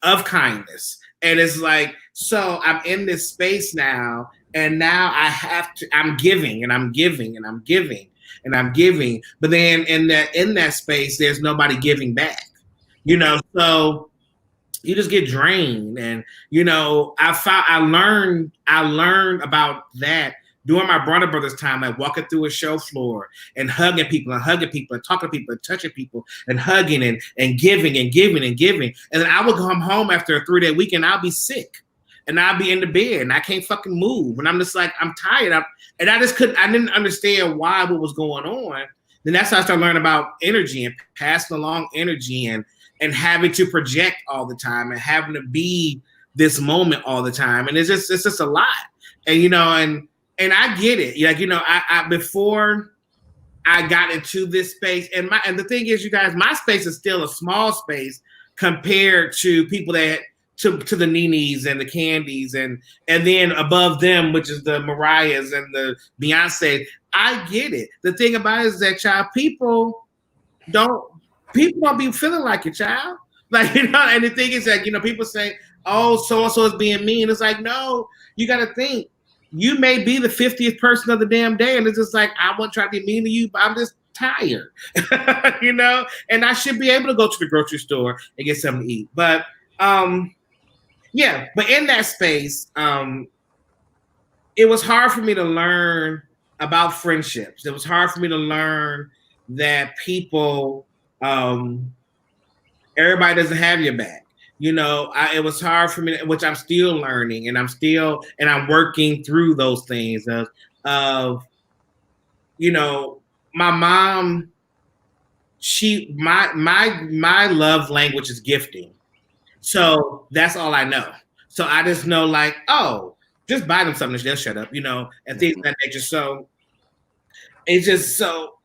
of kindness. And it's like, so I'm in this space now, and now I'm giving and I'm giving and I'm giving and I'm giving. But then in that space, there's nobody giving back, so you just get drained. And, I learned about that during my Bronner Brothers time, like walking through a show floor and hugging people and talking to people and touching people and hugging and giving and giving and giving. And then I would come home after a 3-day weekend, I'll be sick and I'll be in the bed and I can't fucking move. And I'm just like, I'm tired. I didn't understand what was going on. Then that's how I started learning about energy and passing along energy and having to project all the time and having to be this moment all the time. And it's just a lot. And, and I get it. Like, I before I got into this space, and the thing is, you guys, my space is still a small space compared to people that to the Nenes and the Candies and then above them, which is the Mariahs and the Beyonce. I get it. The thing about it is that, child, people don't be feeling like it, child. Like, and the thing is that, people say, oh, so-and-so is being mean. It's like, no, you got to think. You may be the 50th person of the damn day, and it's just like, I won't try to be mean to you, but I'm just tired, and I should be able to go to the grocery store and get something to eat. But but in that space, it was hard for me to learn about friendships. It was hard for me to learn that people, everybody doesn't have your back. It was hard for me, which I'm still learning, and I'm working through those things of my mom, my love language is gifting. So that's all I know. So I just know, like, oh, just buy them something, they'll shut up, and things of that nature. So it's just so,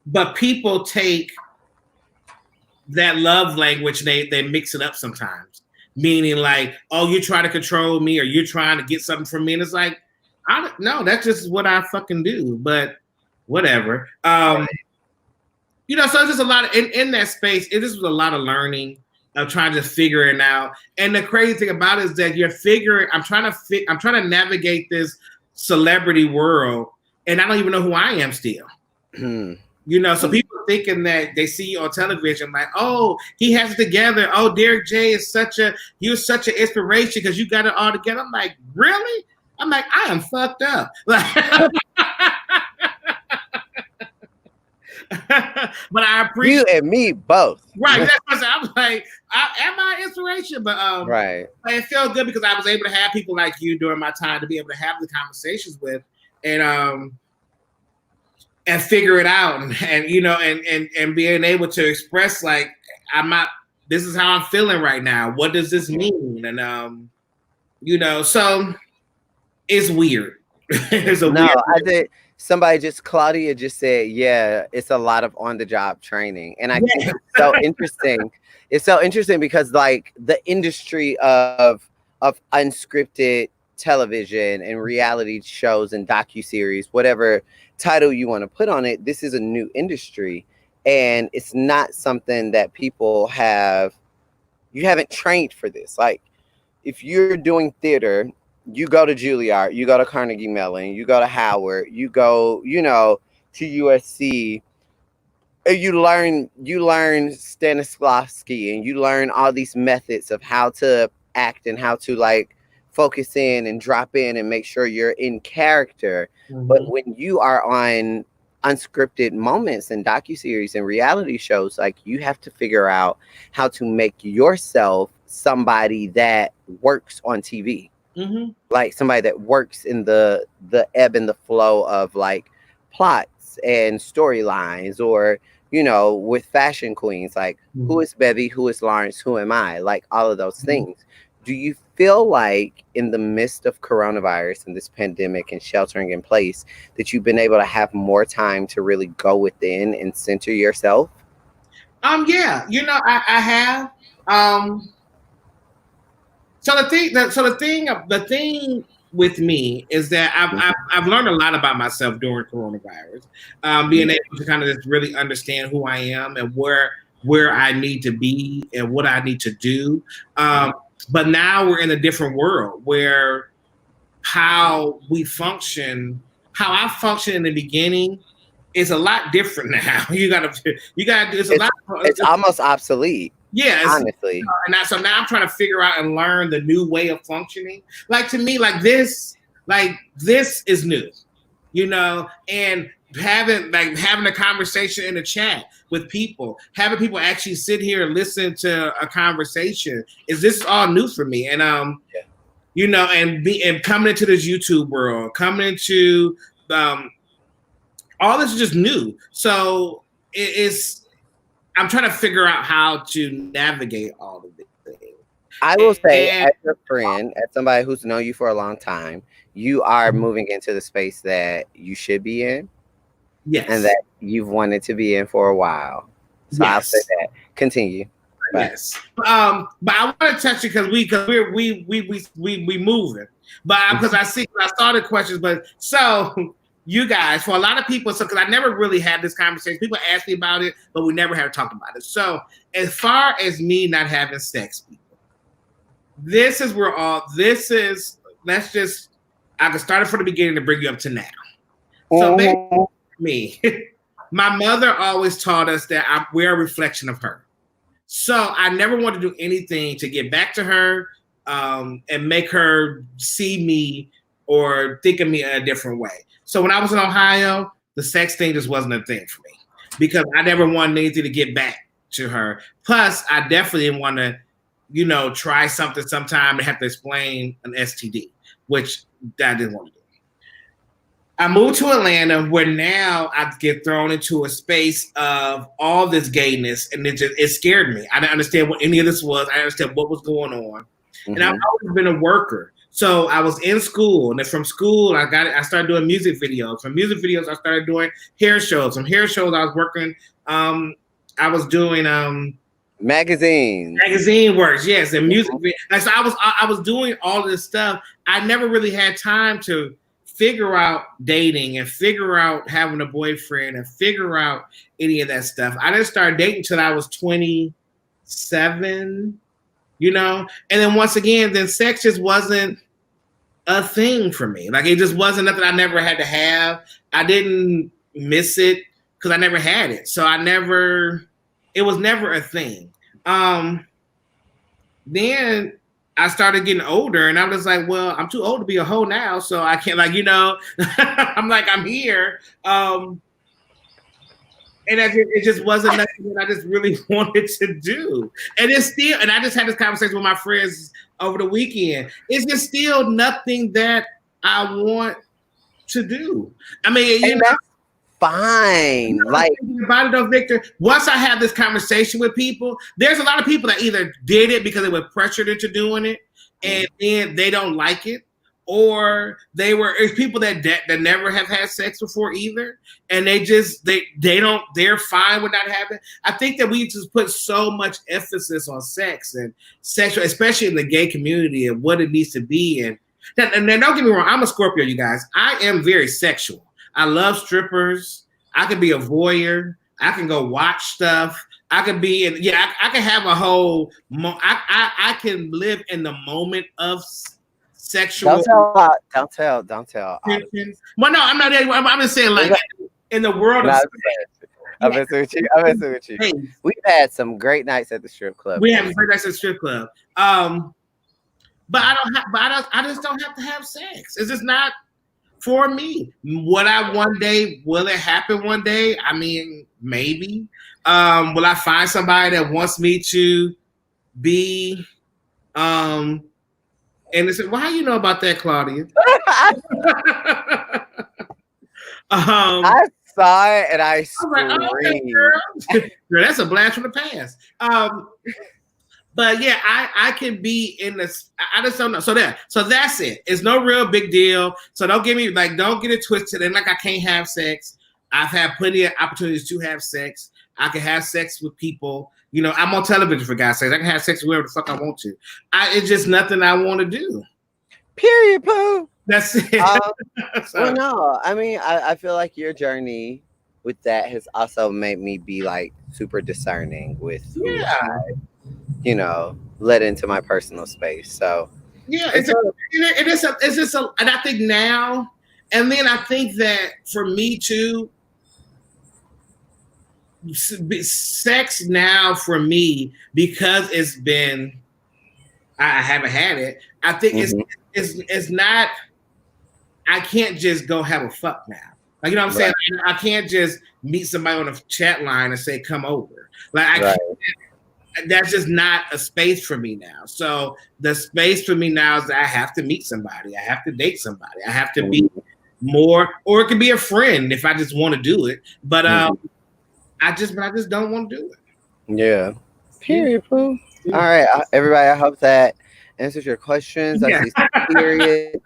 but people take that love language, they mix it up sometimes, meaning like, oh, you're trying to control me or you're trying to get something from me. And it's like, I don't know, that's just what I fucking do, but whatever. So it's just a lot of, in that space, it just was a lot of learning of trying to figure it out. And the crazy thing about it is that I'm trying to navigate this celebrity world, and I don't even know who I am still. So people are thinking that they see you on television, like, oh, he has it together. Oh, Derek J is such an inspiration because you got it all together. I'm like, really? I'm like, I am fucked up. But I appreciate you and me both. Right. That's what I was like, am I inspiration? But right. It felt good because I was able to have people like you during my time to be able to have the conversations with and figure it out and being able to express, like, this is how I'm feeling right now. What does this mean? And so it's weird. It's a weird. I did. Somebody Claudia just said, yeah, it's a lot of on-the-job training. And I think it's so interesting. It's so interesting because, like, the industry of unscripted television and reality shows and docuseries, whatever title you want to put on it, this is a new industry. And it's not something that you haven't trained for this. Like, if you're doing theater, you go to Juilliard, you go to Carnegie Mellon, you go to Howard, you go, to USC, and you learn Stanislavski, and you learn all these methods of how to act and how to, like, focus in and drop in and make sure you're in character. Mm-hmm. But when you are on unscripted moments and docuseries and reality shows, like, you have to figure out how to make yourself somebody that works on TV. Mm-hmm. Like somebody that works in the ebb and the flow of, like, plots and storylines, or with fashion queens, like, mm-hmm. Who is Bevy, who is Lawrence, who am I, like, all of those mm-hmm. things. Do you feel like in the midst of coronavirus and this pandemic and sheltering in place that you've been able to have more time to really go within and center yourself? Yeah, I have. So the thing with me is that I've learned a lot about myself during coronavirus, being able to kind of just really understand who I am and where I need to be and what I need to do. But now we're in a different world where how I functioned in the beginning is a lot different now. You gotta do it's almost obsolete. Yeah, honestly. So now I'm trying to figure out and learn the new way of functioning. Like, to me, this is new, and having a conversation in a chat with people, having people actually sit here and listen to a conversation. This is all new for me, and and coming into this YouTube world, coming into all this is just new. So I'm trying to figure out how to navigate all of this things. I will say, as a friend, as somebody who's known you for a long time, you are moving into the space that you should be in. Yes. And that you've wanted to be in for a while. So yes. I'll say that. Continue. Yes. But I want to touch it because we moving. But because I saw the questions, but so you guys, for a lot of people, because I never really had this conversation. People ask me about it, but we never had to talk about it. So as far as me not having sex, people, I can start it from the beginning to bring you up to now. So basically, me, my mother always taught us that we're a reflection of her. So I never wanted to do anything to get back to her and make her see me or think of me in a different way. So when I was in Ohio, the sex thing just wasn't a thing for me because I never wanted anything to get back to her. Plus, I definitely didn't want to, try something sometime and have to explain an STD, which I didn't want to do. I moved to Atlanta where now I get thrown into a space of all this gayness, and it scared me. I didn't understand what any of this was. I didn't understand what was going on. And I've always been a worker. So I was in school, and then from school I started doing music videos. From music videos I started doing hair shows. From hair shows I was working I was doing magazine works, yes, and music. Like, so I was doing all of this stuff. I never really had time to figure out dating and figure out having a boyfriend and figure out any of that stuff. I didn't start dating until I was 27, you know. And then once again, then sex just wasn't a thing for me. Like, it just wasn't nothing I never had to have. I didn't miss it because I never had it. So it was never a thing. Then I started getting older, and I was like, well, I'm too old to be a hoe now, so I can't, like, you know, I'm here. And it just wasn't nothing that I just really wanted to do. And it's still, and I just had this conversation with my friends over the weekend. It's just still nothing that I want to do. I mean, you know, fine. Like, about it though, Victor, once I have this conversation with people, there's a lot of people that either did it because they were pressured into doing it and then they don't like it, or it's people that never have had sex before either, and they're fine with not having. I think that we just put so much emphasis on sex and sexual, especially in the gay community, and what it needs to be. And don't get me wrong, I'm a Scorpio, you guys. I am very sexual. I love strippers. I can be a voyeur. I can go watch stuff. I can be in, I can have a whole, I can live in the moment of sexual. Don't tell. Well, no, I'm not. I'm just saying, like, in the world of I'm messing with you. Hey, we've had some great nights at the strip club. We have great nights at the strip club. But I just don't have to have sex. It's just not for me. Will it happen one day? I mean, maybe. Will I find somebody that wants me to be and they said, well, how you know about that, Claudia? I saw it and I screamed. Like, oh, okay, girl, that's a blast from the past. But yeah, I can be in this. I just don't know. So that's it. It's no real big deal. So don't get it twisted. And like, I can't have sex. I've had plenty of opportunities to have sex. I can have sex with people. You know, I'm on television, for God's sake. I can have sex with whoever the fuck I want to. It's just nothing I want to do. Period, poo. That's it. Well, no, I mean, I feel like your journey with that has also made me be like super discerning with who I, you know, let into my personal space. So yeah, and I think now, and then I think that for me too, sex now for me, because it's been, I haven't had it. I think it's not. I can't just go have a fuck now. Like, you know what I'm saying? I can't just meet somebody on a chat line and say, come over. Like, I can't, that's just not a space for me now. So the space for me now is that I have to meet somebody. I have to date somebody. I have to be more, or it could be a friend if I just want to do it. But I just don't want to do it. Yeah. Period, poo. All right, everybody, I hope that answers your questions. I see some periods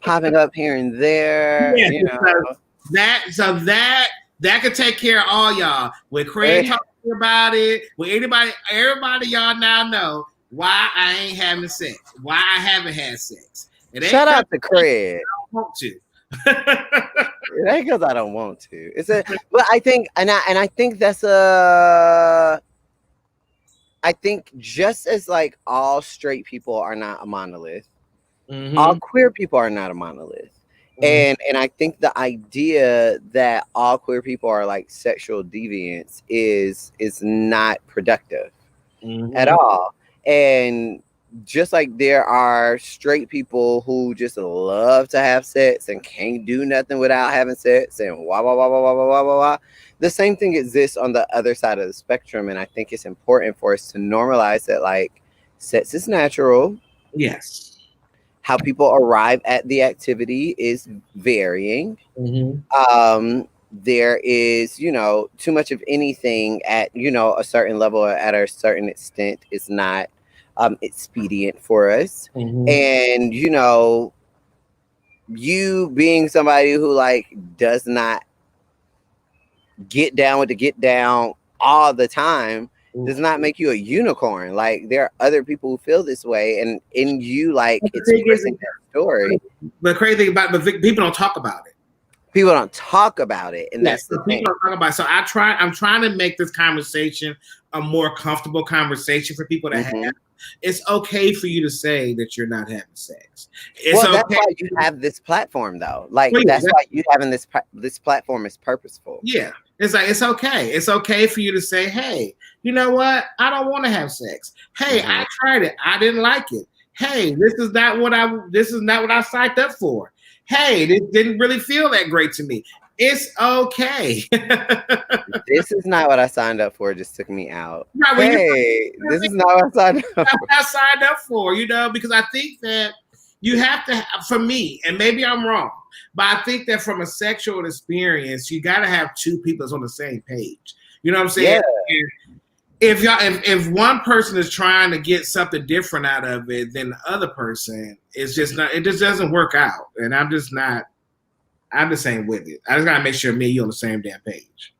popping up here and there. Yeah, you know. That could take care of all y'all. When Craig talking about it, when everybody y'all now know why I ain't having sex, why I haven't had sex. Shout out to Craig. I don't want to. It ain't because I don't want to. But I think, and I think that's I think just as like all straight people are not a monolith, all queer people are not a monolith. And I think the idea that all queer people are like sexual deviants is not productive at all. And just like there are straight people who just love to have sex and can't do nothing without having sex and wah wah wah wah wah wah wah wah, the same thing exists on the other side of the spectrum. And I think it's important for us to normalize that, like, sex is natural. Yes. how people arrive at the activity is varying. There is, too much of anything at, a certain level or at a certain extent is not expedient for us. And, you being somebody who like does not get down with the get down all the time does not make you a unicorn. Like there are other people who feel this way, and in you like expressing that story. The crazy thing about people don't talk about it. People don't talk about it, and that's the thing. People don't talk about it. So I'm trying to make this conversation a more comfortable conversation for people to have. It's okay for you to say that you're not having sex. That's why you have this platform, though. Like that's why you having this platform is purposeful. Yeah, it's like it's okay. It's okay for you to say, "Hey, you know what? I don't want to have sex. Hey, I tried it. I didn't like it. Hey, this is not what I signed up for. Hey, this didn't really feel that great to me. It's okay. This is not what I signed up for. It just took me out. Hey, this is not what I signed up for. I signed up for, because I think that you have to, for me, and maybe I'm wrong, but I think that from a sexual experience, you got to have two people that's on the same page. You know what I'm saying? Yeah. If one person is trying to get something different out of it than the other person, it just doesn't work out. And I'm just saying with it. I just gotta make sure me and you on the same damn page.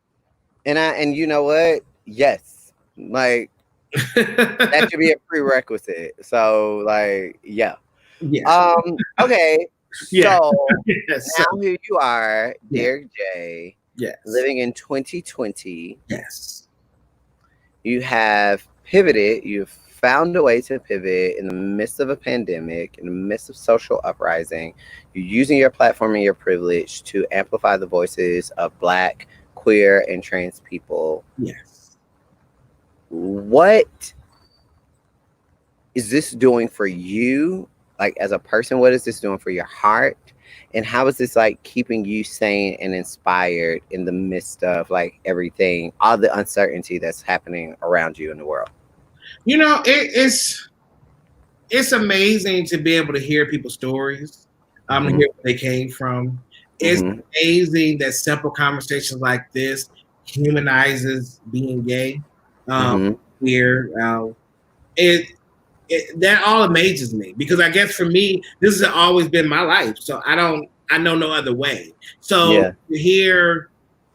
And you know what? Yes. Like that should be a prerequisite. So like, yeah. Okay. Yeah. So now here you are, Derek J. Yes. Living in 2020. Yes. You have pivoted. You've found a way to pivot in the midst of a pandemic, in the midst of social uprising. You're using your platform and your privilege to amplify the voices of Black, queer, and trans people. Yes. What is this doing for you, like as a person? What is this doing for your heart? And how is this like keeping you sane and inspired in the midst of like everything, all the uncertainty that's happening around you in the world? It's amazing to be able to hear people's stories, to hear where they came from. It's amazing that simple conversations like this humanizes being gay, queer. That all amazes me, because I guess for me, this has always been my life. So I know no other way. So to hear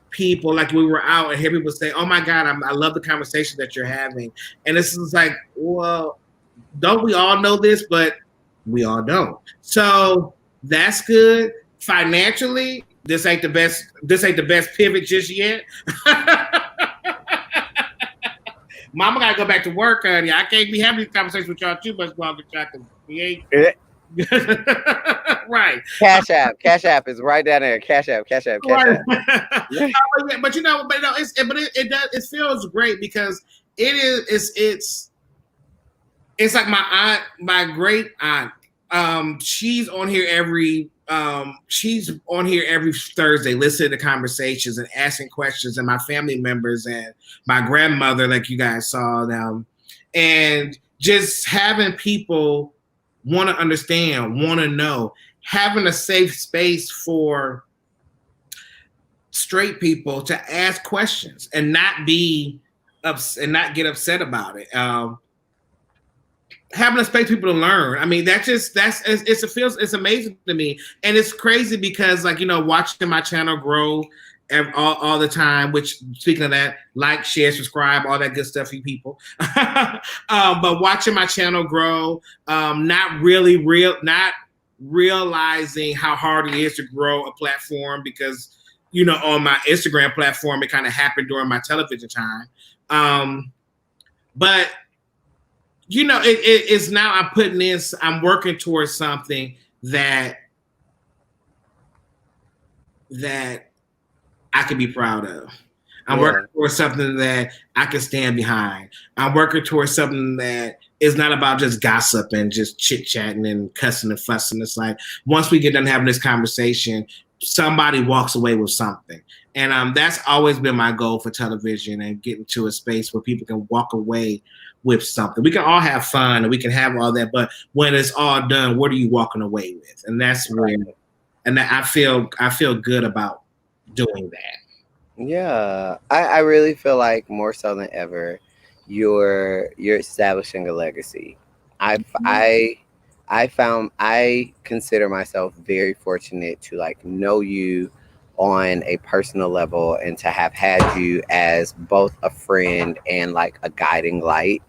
people, like we were out and hear people say, "Oh my God, I love the conversation that you're having," and this is like, well, don't we all know this? But we all don't. So that's good. Financially, this ain't the best pivot just yet. Mama gotta go back to work, honey. I can't be having these conversations with y'all too much longer. We ain't right. Cash App is right down there. Cash App. But it feels great because it's like my aunt, my great aunt. She's on here every Thursday, listening to conversations and asking questions, and my family members and my grandmother, like you guys saw them, and just having people want to understand, want to know, having a safe space for straight people to ask questions and not be and not get upset about it. Having a space for people to learn. I mean, it's amazing to me. And it's crazy because, like, watching my channel grow all the time, which, speaking of that, like, share, subscribe, all that good stuff for you people. But watching my channel grow, not realizing how hard it is to grow a platform, because, on my Instagram platform, it kind of happened during my television time. But it's now I'm working towards something that I can be proud of. I'm working towards something that I can stand behind. I'm working towards something that is not about just gossip and just chit-chatting and cussing and fussing. It's like, once we get done having this conversation, somebody walks away with something. And that's always been my goal for television, and getting to a space where people can walk away with something. We can all have fun and we can have all that, but when it's all done, what are you walking away with? And that's where, and I feel good about doing that. Yeah, I really feel like more so than ever, you're establishing a legacy. I consider myself very fortunate to like know you on a personal level and to have had you as both a friend and like a guiding light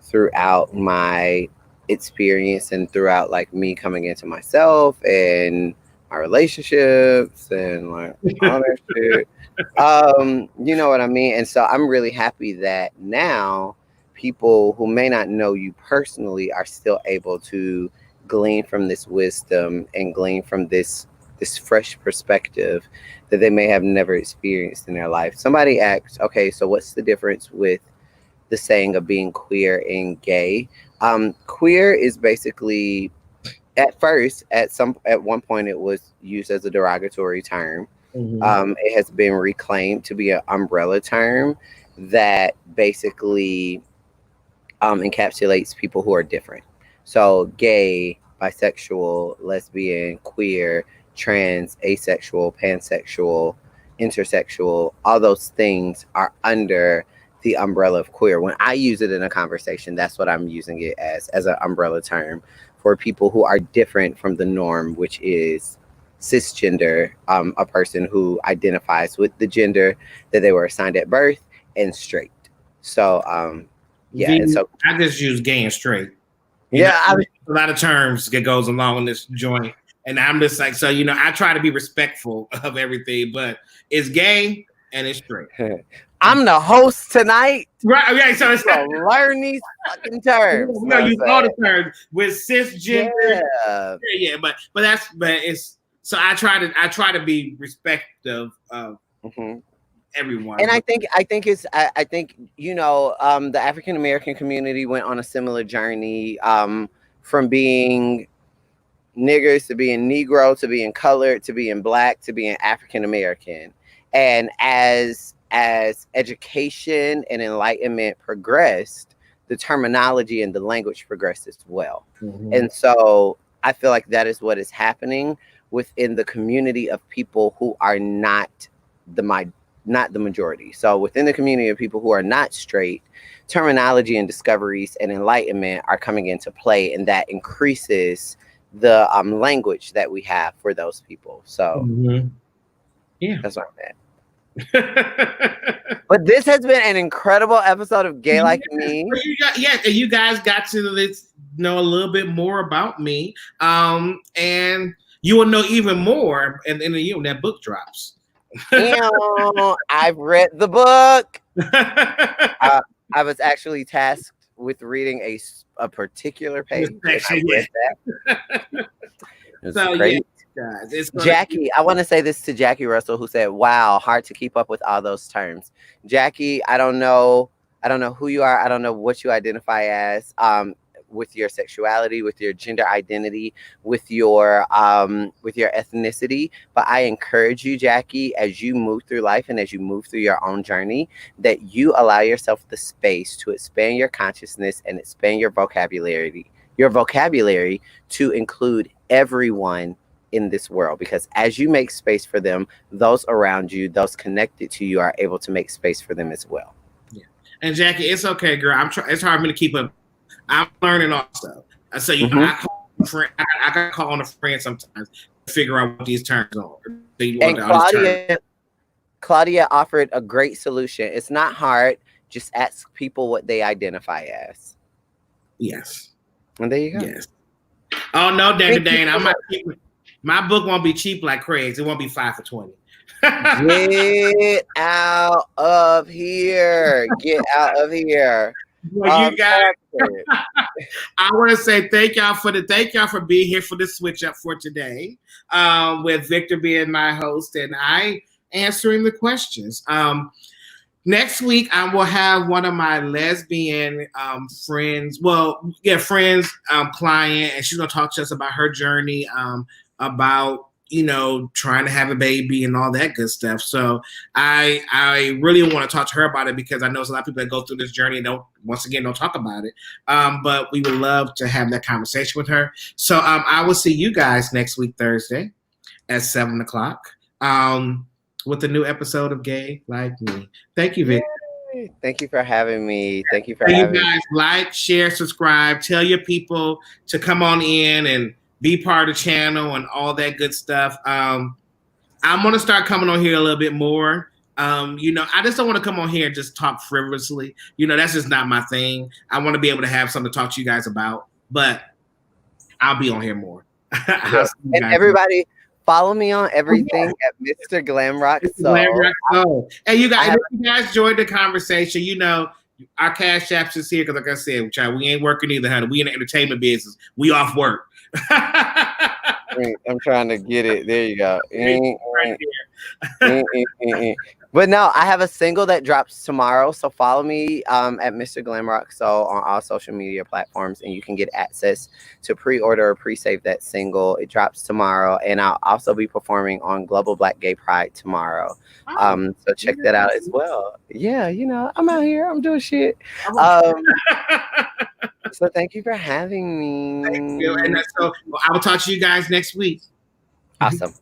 throughout my experience and throughout like me coming into myself and my relationships and like all that shit. You know what I mean? And so I'm really happy that now people who may not know you personally are still able to glean from this wisdom and glean from this fresh perspective that they may have never experienced in their life. Somebody asked, okay, so what's the difference with the saying of being queer and gay? Queer is basically, at first, at one point it was used as a derogatory term. It has been reclaimed to be an umbrella term that basically encapsulates people who are different. So gay, bisexual, lesbian, queer, trans, asexual, pansexual, intersexual, all those things are under the umbrella of queer. When I use it in a conversation, that's what I'm using it as an umbrella term for people who are different from the norm, which is cisgender, a person who identifies with the gender that they were assigned at birth, and straight. So yeah, and so I just use gay and straight. A lot of terms that goes along in this joint, and I'm just like, so I try to be respectful of everything, but it's gay and it's straight. I'm the host tonight. Right, okay, so it's learn these fucking terms. We're gonna use all the terms with cisgender. Yeah, but it's so I try to be respectful of everyone. And I think the African American community went on a similar journey from being niggers to being Negro to being colored to being Black to being African American. And as education and enlightenment progressed, the terminology and the language progressed as well. And so I feel like that is what is happening within the community of people who are not the majority. So within the community of people who are not straight, terminology and discoveries and enlightenment are coming into play, and that increases the language that we have for those people. So yeah, that's what I'm at. But this has been an incredible episode of Gay Like Me. You guys got to know a little bit more about me, and you will know even more, and then when that book drops. I've read the book. I was actually tasked with reading a particular page. I read that. It was great. Guys, Jackie, I want to say this to Jackie Russell, who said, "Wow, hard to keep up with all those terms." Jackie, I don't know who you are. I don't know what you identify as, with your sexuality, with your gender identity, with your ethnicity. But I encourage you, Jackie, as you move through life and as you move through your own journey, that you allow yourself the space to expand your consciousness and expand your vocabulary to include everyone in this world, because as you make space for them, those around you, those connected to you, are able to make space for them as well. Yeah. And Jackie, it's okay, girl. It's hard for me to keep up. I'm learning also. So I got to call on a friend sometimes to figure out what these terms are. And Claudia offered a great solution. It's not hard. Just ask people what they identify as. Yes. And there you go. Yes. Oh no, David Dane. My book won't be cheap like Craig's. It won't be 5 for $20. Get out of here. Get out of here. Well, you guys, I want to say thank y'all for being here for the switch up for today. With Victor being my host and I answering the questions. Next week, I will have one of my lesbian friends. Client, and she's gonna talk to us about her journey, about trying to have a baby and all that good stuff. So I really want to talk to her about it because I know there's a lot of people that go through this journey and don't talk about it. But we would love to have that conversation with her. So I will see you guys next week, Thursday at 7:00. With a new episode of Gay Like Me. Thank you, Vic. Thank you for having me. Thank you for you having guys me. like, share, subscribe, tell your people to come on in and be part of the channel and all that good stuff. I'm gonna start coming on here a little bit more. I just don't want to come on here and just talk frivolously. That's just not my thing. I want to be able to have something to talk to you guys about, but I'll be on here more. Yeah. And everybody, follow me on everything at Mr. Glamrock Soul. And you guys, if you guys enjoyed the conversation, our cash apps is here because, like I said, child, we ain't working either, honey. We in the entertainment business. We off work. I'm trying to get it. There you go. But no, I have a single that drops tomorrow. So follow me at Mr. Glamrock Soul on all social media platforms, and you can get access to pre-order or pre-save that single. It drops tomorrow, and I'll also be performing on Global Black Gay Pride tomorrow. So check that out as well. Yeah, I'm out here. I'm doing shit. So thank you for having me. Thank you. And so I will talk to you guys next week. Awesome.